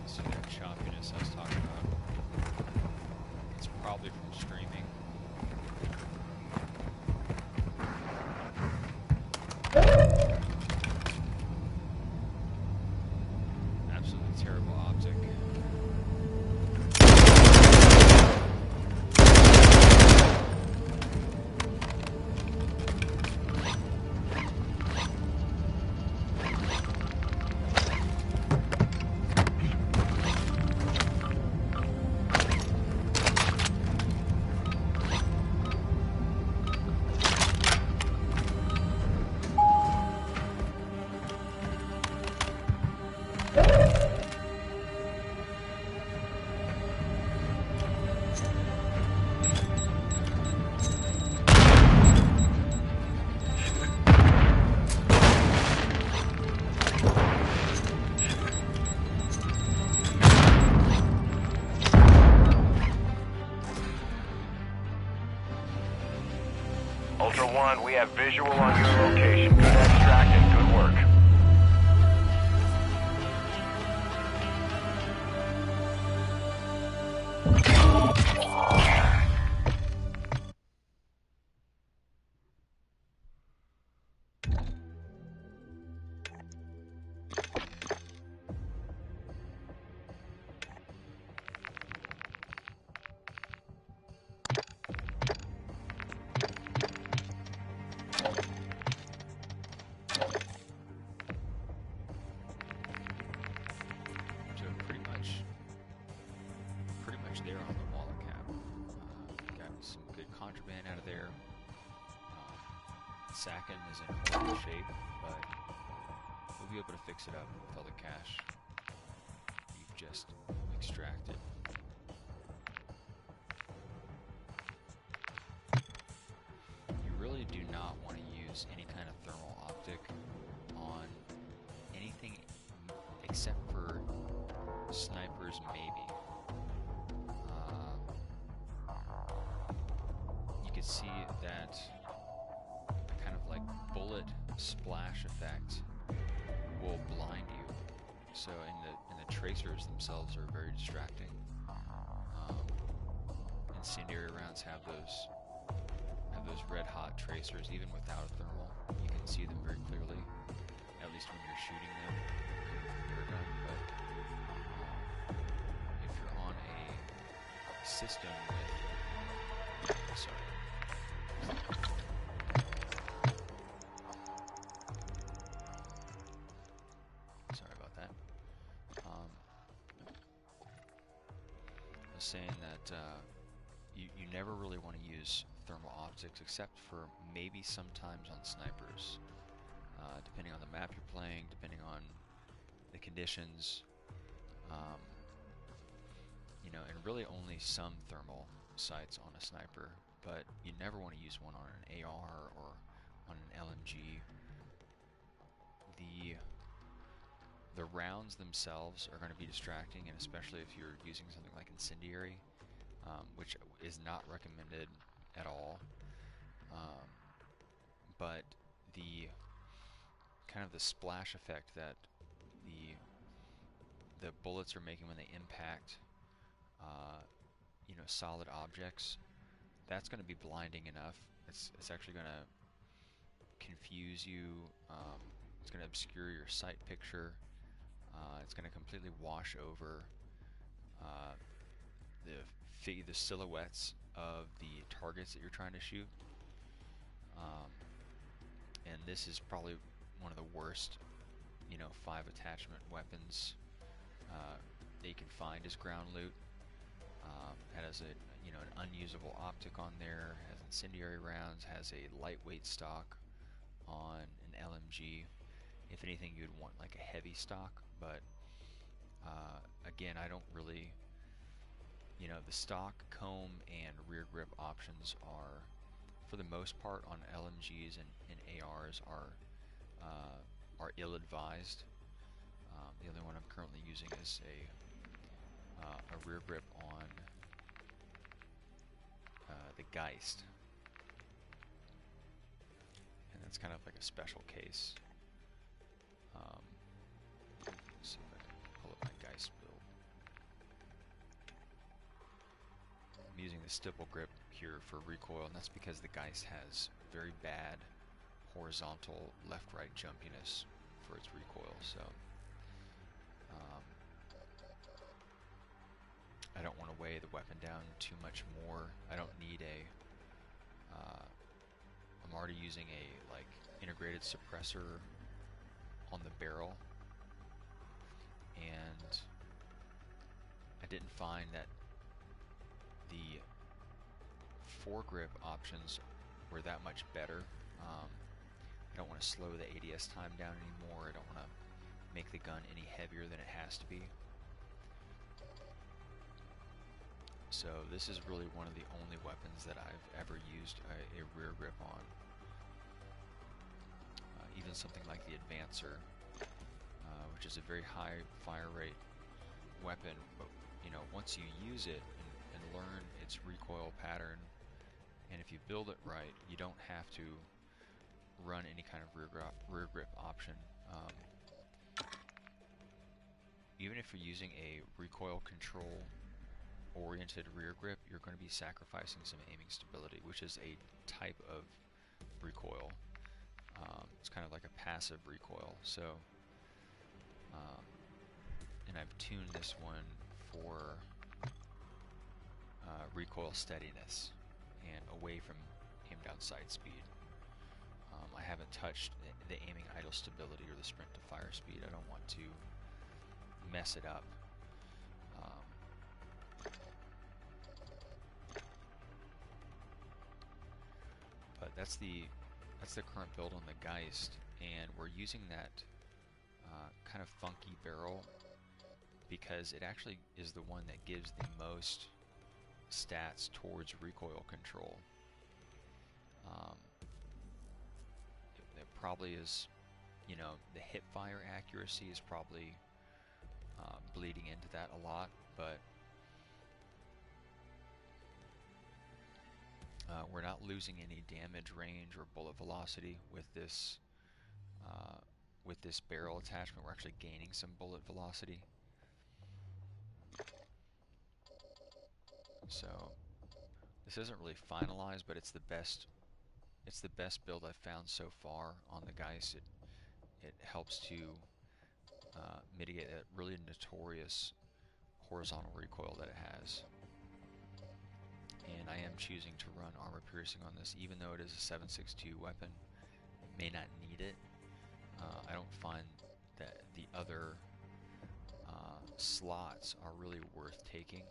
See that choppiness I was talking about? It's probably from streaming. Absolutely terrible optic. Ultra One, we have visual on your location. Good extract and good work. So pretty much there on the wallet cap. Got some good contraband out of there. Sacking is in horrible shape, but we'll be able to fix it up with all the cash you've just extracted. You really do not want to use any kind of thermal optic on anything except for snipers, maybe. You could see that kind of like bullet splash effect will blind you. So and the tracers themselves are very distracting. Incendiary rounds have those red hot tracers even without a thermal. You can see them very clearly, at least when you're shooting them with your gun. But if you're on a system with sorry about that. I was saying that you never really want to use thermal optics except for maybe sometimes on snipers. depending on the map you're playing, depending on the conditions. You know, and really only some thermal sights on a sniper, but you never want to use one on an AR or on an LMG. The rounds themselves are going to be distracting, and especially if you're using something like incendiary, which is not recommended at all. But the kind of the splash effect that the bullets are making when they impact, you know, solid objects, that's going to be blinding enough. It's actually going to confuse you. It's going to obscure your sight picture. It's going to completely wash over the silhouettes of the targets that you're trying to shoot. And this is probably one of the worst, you know, 5 attachment weapons that you can find as ground loot. It has a, you know, an unusable optic on there, has incendiary rounds, has a lightweight stock on an LMG. If anything, you'd want like a heavy stock, but again, I don't really, you know, the stock, comb, and rear grip options are, for the most part, on LMGs and ARs are ill-advised. The only one I'm currently using is a rear grip on the Geist, and that's kind of like a special case. Let's see if I can pull up my Geist build. I'm using the stipple grip here for recoil, and that's because the Geist has very bad horizontal left-right jumpiness for its recoil, so I don't want to weigh the weapon down too much more. I don't need I'm already using a like integrated suppressor on the barrel, and I didn't find that the foregrip options were that much better. I don't want to slow the ADS time down anymore. I don't want to make the gun any heavier than it has to be. So this is really one of the only weapons that I've ever used a rear grip on. Even something like the Advancer, which is a very high fire rate weapon, but you know, once you use it and learn its recoil pattern, and if you build it right, you don't have to run any kind of rear grip option. Even if you're using a recoil control oriented rear grip, you're going to be sacrificing some aiming stability, which is a type of recoil. It's kind of like a passive recoil. So, and I've tuned this one for recoil steadiness and away from aim down sight speed. I haven't touched the aiming idle stability or the sprint to fire speed. I don't want to mess it up. But that's the current build on the Geist, and we're using that kind of funky barrel because it actually is the one that gives the most stats towards recoil control. It probably is, you know, the hip fire accuracy is probably bleeding into that a lot, but we're not losing any damage range or bullet velocity with this barrel attachment. We're actually gaining some bullet velocity. So this isn't really finalized, but it's the best. It's the best build I've found so far on the Geist. It helps to mitigate that really notorious horizontal recoil that it has. And I am choosing to run armor piercing on this, even though it is a 7.62 weapon. It may not need it. I don't find that the other slots are really worth taking.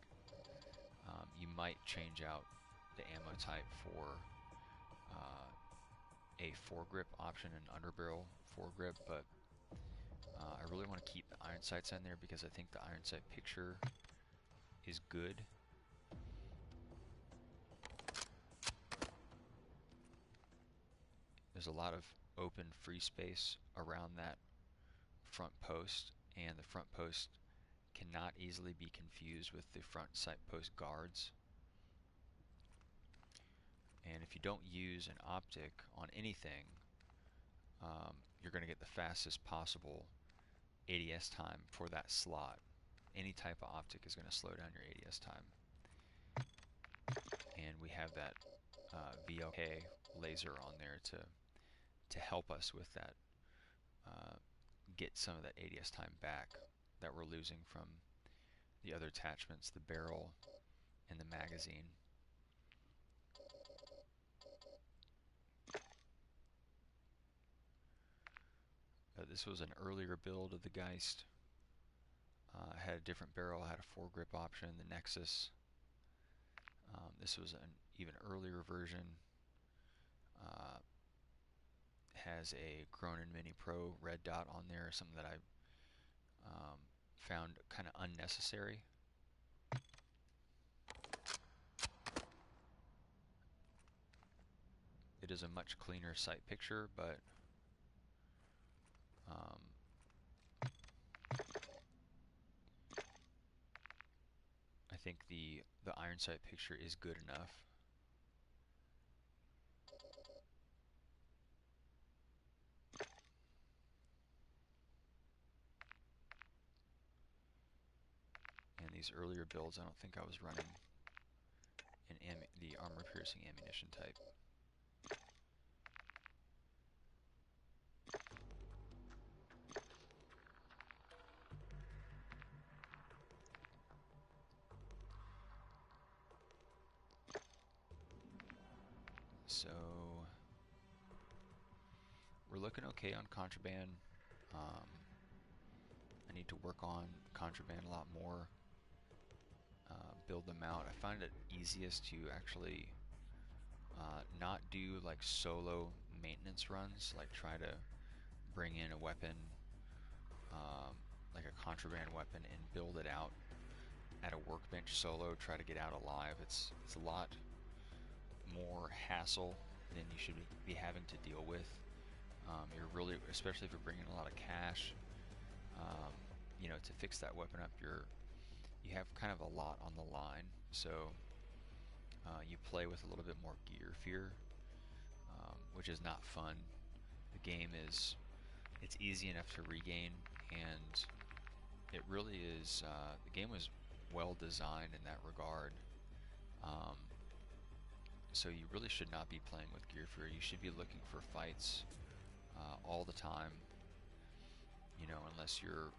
You might change out the ammo type for a foregrip option, an underbarrel foregrip, but I really want to keep the iron sights on there because I think the iron sight picture is good. There's a lot of open free space around that front post, and the front post cannot easily be confused with the front sight post guards. And if you don't use an optic on anything, you're going to get the fastest possible ADS time for that slot. Any type of optic is going to slow down your ADS time. And we have that VLK laser on there to help us with that, get some of that ADS time back that we're losing from the other attachments, the barrel and the magazine. This was an earlier build of the Geist. Had a different barrel, had a foregrip option, the Nexus. This was an even earlier version. Has a Cronin Mini Pro red dot on there, something that I found kind of unnecessary. It is a much cleaner sight picture, but I think the iron sight picture is good enough. And these earlier builds, I don't think I was running the armor piercing ammunition type. So we're looking okay on contraband. I need to work on contraband a lot more. Build them out. I find it easiest to actually not do like solo maintenance runs, like try to bring in a weapon, like a contraband weapon, and build it out at a workbench solo, try to get out alive. It's a lot more hassle than you should be having to deal with. You're really, especially if you're bringing a lot of cash, you know, to fix that weapon up, you have kind of a lot on the line. So you play with a little bit more gear fear, which is not fun. The game it's easy enough to regain, and it really is. The game was well designed in that regard. So you really should not be playing with gear fear. You should be looking for fights all the time. You know, unless you're,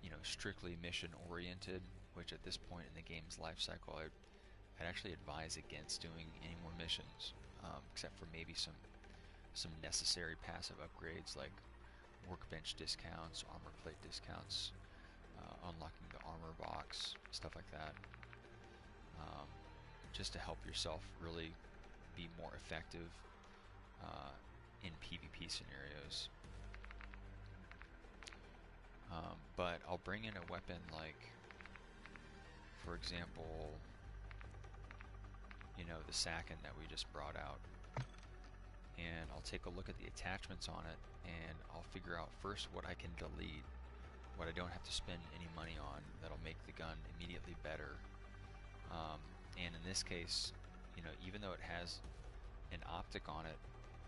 you know, strictly mission oriented, which at this point in the game's life cycle, I'd actually advise against doing any more missions, except for maybe some necessary passive upgrades like workbench discounts, armor plate discounts, unlocking the armor box, stuff like that, just to help yourself really be more effective in PvP scenarios. But I'll bring in a weapon like, for example, you know, the Sakin that we just brought out, and I'll take a look at the attachments on it, and I'll figure out first what I can delete, what I don't have to spend any money on, that'll make the gun immediately better. And in this case, you know, even though it has an optic on it,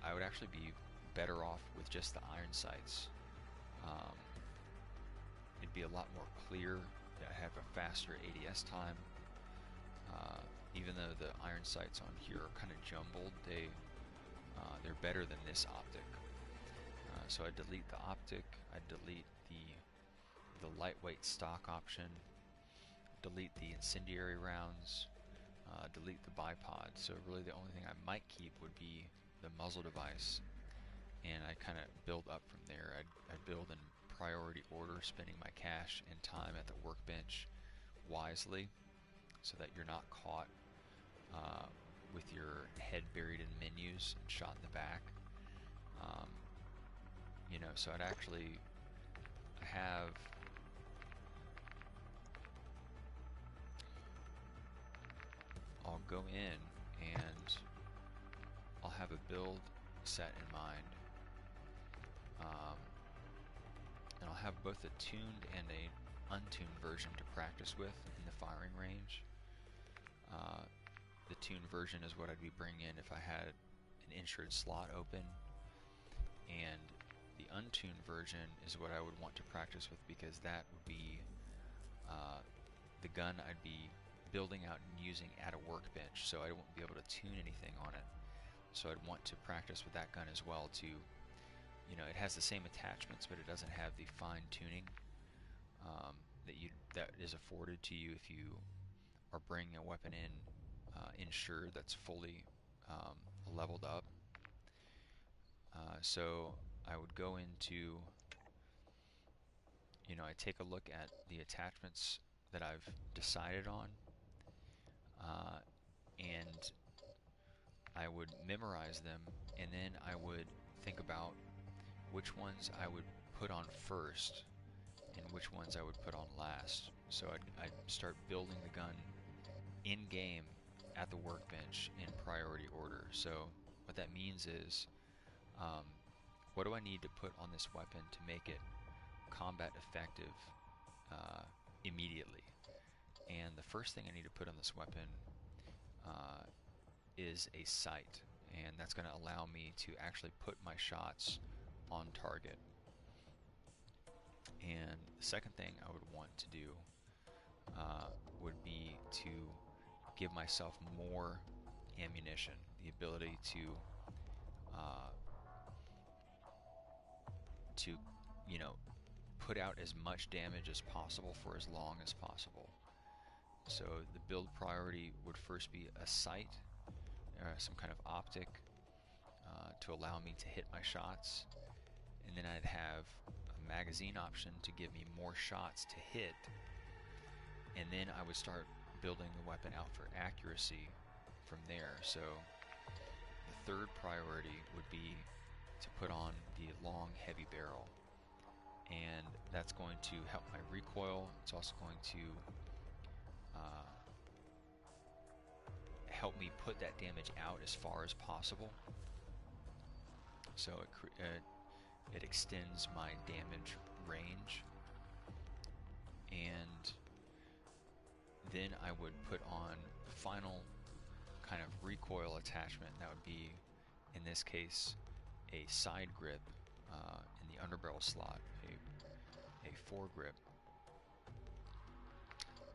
I would actually be better off with just the iron sights. It'd be a lot more clear. I have a faster ADS time. Even though the iron sights on here are kind of jumbled, they're better than this optic. So I delete the optic. I delete the lightweight stock option. Delete the incendiary rounds. Delete the bipod. So really the only thing I might keep would be the muzzle device, and I kind of build up from there. I'd build in priority order, spending my cash and time at the workbench wisely, so that you're not caught with your head buried in menus and shot in the back. You know, so I have I'll go in and I'll have a build set in mind, and I'll have both a tuned and a untuned version to practice with in the firing range. The tuned version is what I'd be bringing in if I had an insured slot open, and the untuned version is what I would want to practice with, because that would be the gun I'd be building out and using at a workbench, so I won't be able to tune anything on it. So I'd want to practice with that gun as well to, you know, it has the same attachments, but it doesn't have the fine tuning that is afforded to you if you are bringing a weapon in insured that's fully leveled up. So I would go into, you know, I take a look at the attachments that I've decided on, and I would memorize them, and then I would think about which ones I would put on first and which ones I would put on last. So I'd start building the gun in-game at the workbench in priority order. So what that means is, what do I need to put on this weapon to make it combat effective immediately? And the first thing I need to put on this weapon is a sight, and that's going to allow me to actually put my shots on target. And the second thing I would want to do would be to give myself more ammunition, the ability to you know, put out as much damage as possible for as long as possible. So the build priority would first be a sight, some kind of optic to allow me to hit my shots, and then I'd have a magazine option to give me more shots to hit, and then I would start building the weapon out for accuracy from there. So the third priority would be to put on the long heavy barrel, and that's going to help my recoil. It's also going to help me put that damage out as far as possible, so it extends my damage range. And then I would put on the final kind of recoil attachment. That would be, in this case, a side grip in the underbarrel slot, a foregrip.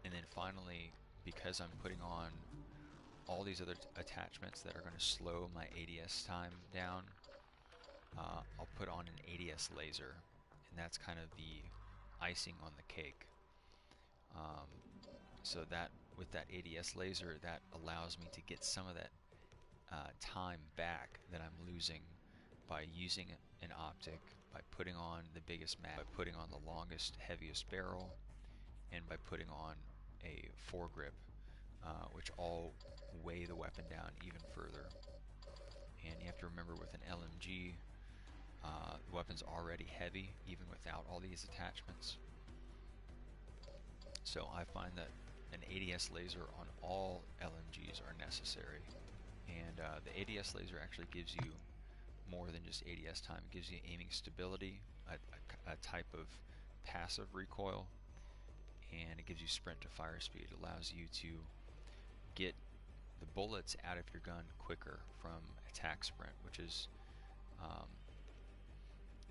And then finally, because I'm putting on all these other attachments that are going to slow my ADS time down, I'll put on an ADS laser, and that's kind of the icing on the cake. So that with that ADS laser, that allows me to get some of that time back that I'm losing by using an optic, by putting on the biggest mag, by putting on the longest, heaviest barrel, and by putting on a foregrip, which all weigh the weapon down even further. And you have to remember, with an LMG, the weapon's already heavy even without all these attachments. So I find that an ADS laser on all LMGs are necessary, and the ADS laser actually gives you more than just ADS time. It gives you aiming stability, a type of passive recoil, and it gives you sprint to fire speed. It allows you to get the bullets out of your gun quicker from attack sprint, which is,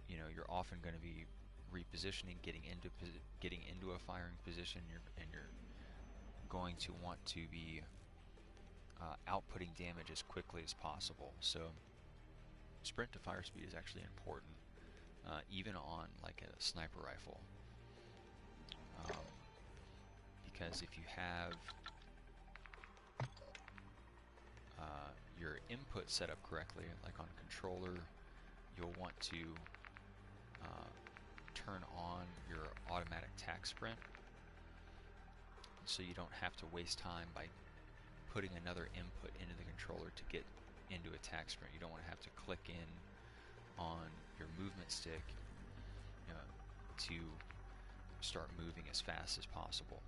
you know, you're often going to be repositioning, getting into a firing position, and you're going to want to be outputting damage as quickly as possible. So sprint to fire speed is actually important, even on like a sniper rifle, because if you have your input set up correctly, like on controller, you'll want to turn on your automatic tac sprint, so you don't have to waste time by putting another input into the controller to get into attack sprint. You don't want to have to click in on your movement stick, you know, to start moving as fast as possible.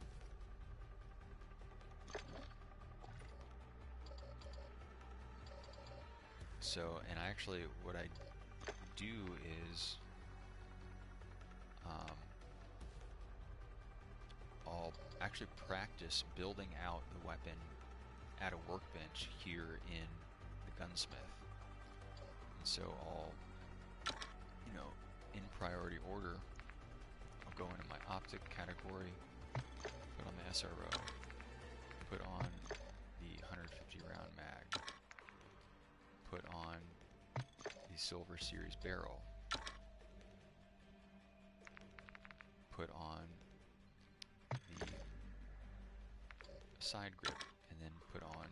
So, and actually what I do is I'll actually practice building out the weapon at a workbench here in the gunsmith. And so I'll, you know, in priority order, I'll go into my optic category, put on the SRO, put on the 150 round mag, put on the Silver Series barrel, put on the side grip, and then put on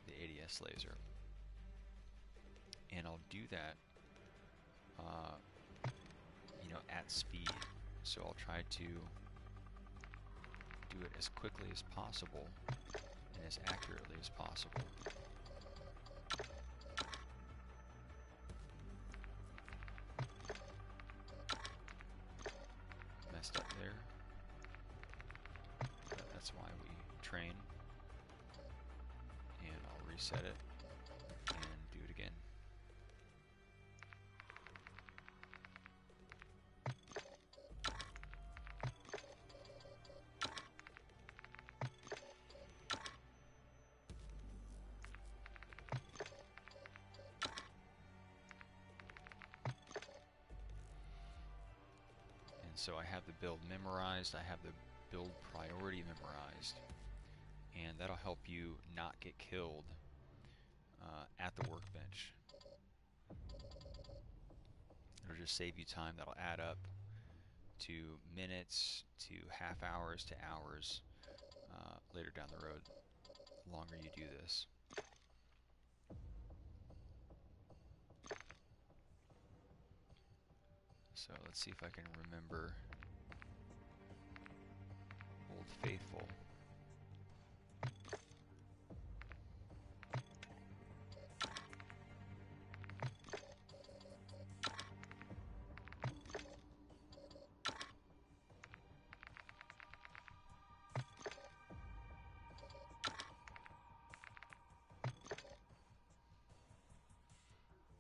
the ADS laser. And I'll do that you know, at speed. So I'll try to do it as quickly as possible and as accurately as possible. Messed up there. But that's why we train. And I'll reset it and do it again. So I have the build memorized, I have the build priority memorized, and that'll help you not get killed at the workbench. It'll just save you time that'll add up to minutes, to half hours, to hours later down the road, the longer you do this. So let's see if I can remember Old Faithful.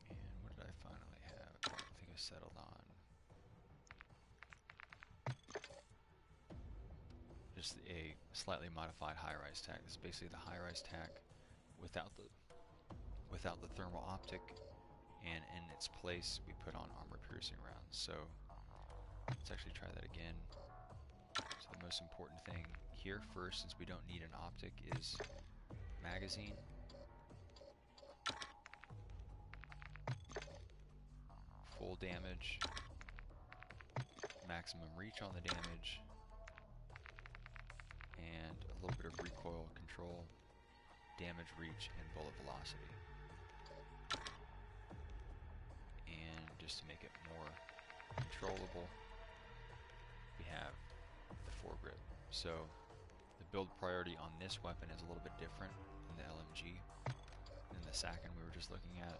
And what did I finally have? I think I settled on just a slightly modified high-rise tack. This is basically the high-rise tack without the thermal optic, and in its place we put on armor-piercing rounds. So let's actually try that again. So the most important thing here first, since we don't need an optic, is magazine. Full damage, maximum reach on the damage, and a little bit of recoil control, damage reach, and bullet velocity. And just to make it more controllable, we have the foregrip. So the build priority on this weapon is a little bit different than the LMG than the Sakin we were just looking at.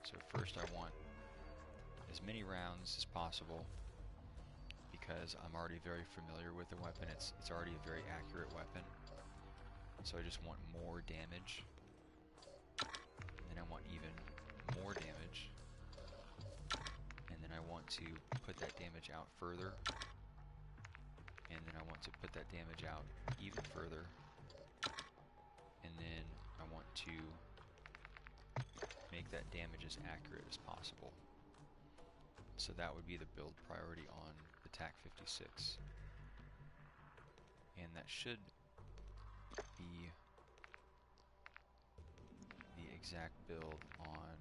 So first I want as many rounds as possible, because I'm already very familiar with the weapon. It's already a very accurate weapon. So I just want more damage. And then I want even more damage. And then I want to put that damage out further. And then I want to put that damage out even further. And then I want to make that damage as accurate as possible. So that would be the build priority on the TAC-56. And that should be the exact build on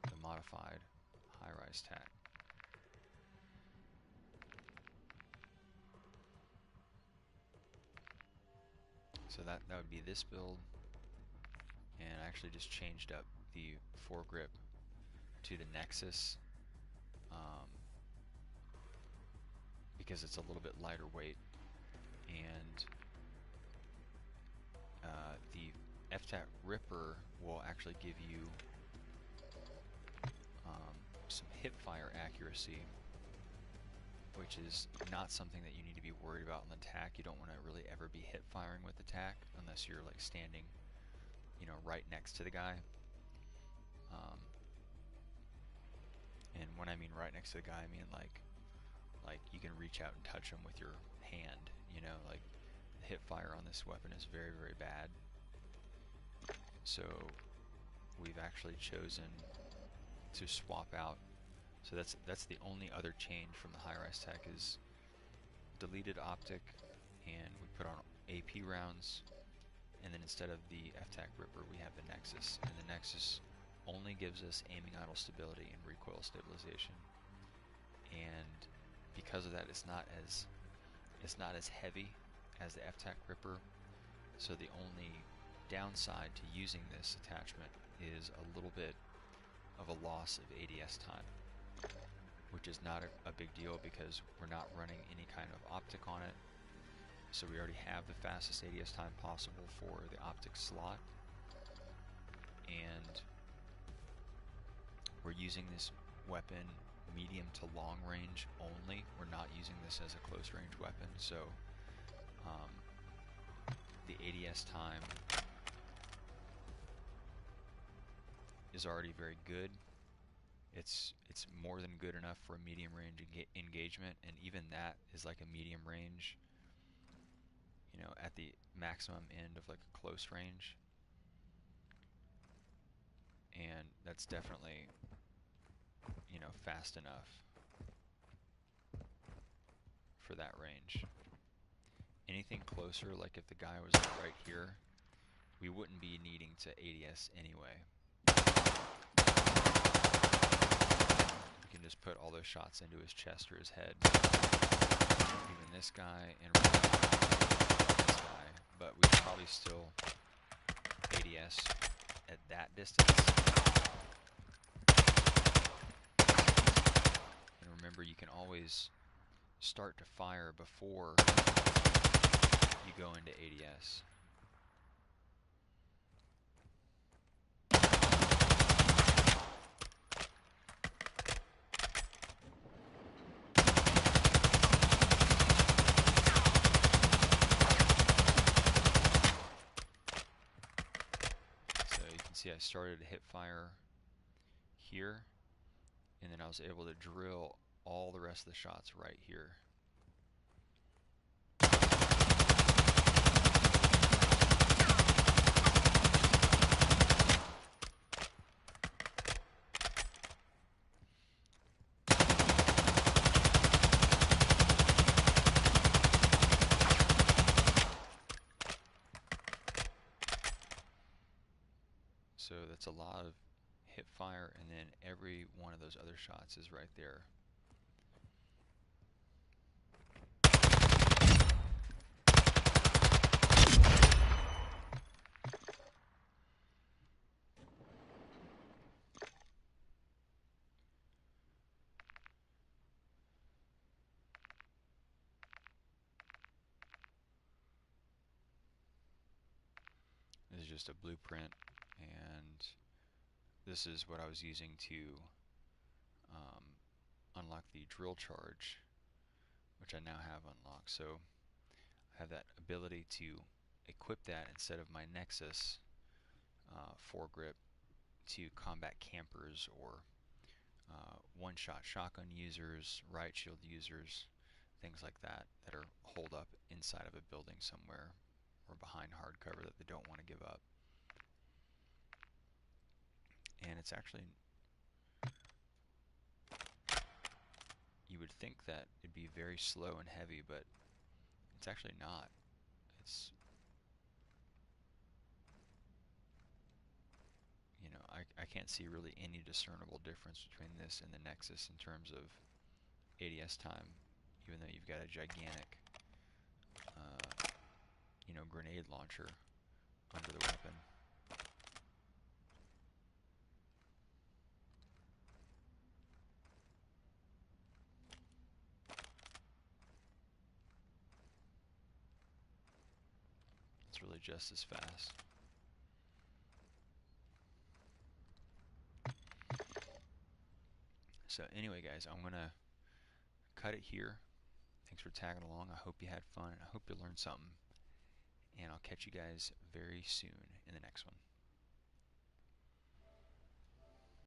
the modified high-rise TAC. So that would be this build, and I actually just changed up the foregrip to the Nexus because it's a little bit lighter weight, and the FTAC Ripper will actually give you some hip fire accuracy, which is not something that you need to be worried about in the TAC. You don't want to really ever be hip firing with the TAC unless you're like standing, you know, right next to the guy. And when I mean right next to the guy, I mean like you can reach out and touch him with your hand. You know, like the hip fire on this weapon is very, very bad. So we've actually chosen to swap out. So that's the only other change from the high-rise tech is deleted optic, and we put on AP rounds, and then instead of the FTAC Ripper we have the Nexus, and the Nexus only gives us aiming idle stability and recoil stabilization. And because of that, it's not as heavy as the FTAC Ripper. So the only downside to using this attachment is a little bit of a loss of ADS time, which is not a big deal because we're not running any kind of optic on it. So we already have the fastest ADS time possible for the optic slot, and we're using this weapon medium to long range only. We're not using this as a close range weapon, so the ADS time is already very good. It's more than good enough for a medium range engagement, and even that is like a medium range, you know, at the maximum end of like a close range. And that's definitely, you know, fast enough for that range. Anything closer, like if the guy was like right here, we wouldn't be needing to ADS anyway. We can just put all those shots into his chest or his head. Even this guy and this guy, but we could probably still ADS at that distance. And remember, you can always start to fire before you go into ADS. So you can see I started to hip fire here, and then I was able to drill all the rest of the shots right here. So that's a lot of hip fire, and then every one of those other shots is right there. This is just a blueprint, and this is what I was using to unlock the drill charge, which I now have unlocked. So I have that ability to equip that instead of my Nexus foregrip to combat campers or one-shot shotgun users, riot shield users, things like that that are holed up inside of a building somewhere or behind hardcover that they don't want to give up. And it's actually, you would think that it'd be very slow and heavy, but it's actually not. It's, you know, I can't see really any discernible difference between this and the Nexus in terms of ADS time, even though you've got a gigantic, you know, grenade launcher under the weapon. it's really just as fast. So anyway, guys, I'm gonna cut it here. Thanks for tagging along. I hope you had fun, and I hope you learned something. And I'll catch you guys very soon in the next one.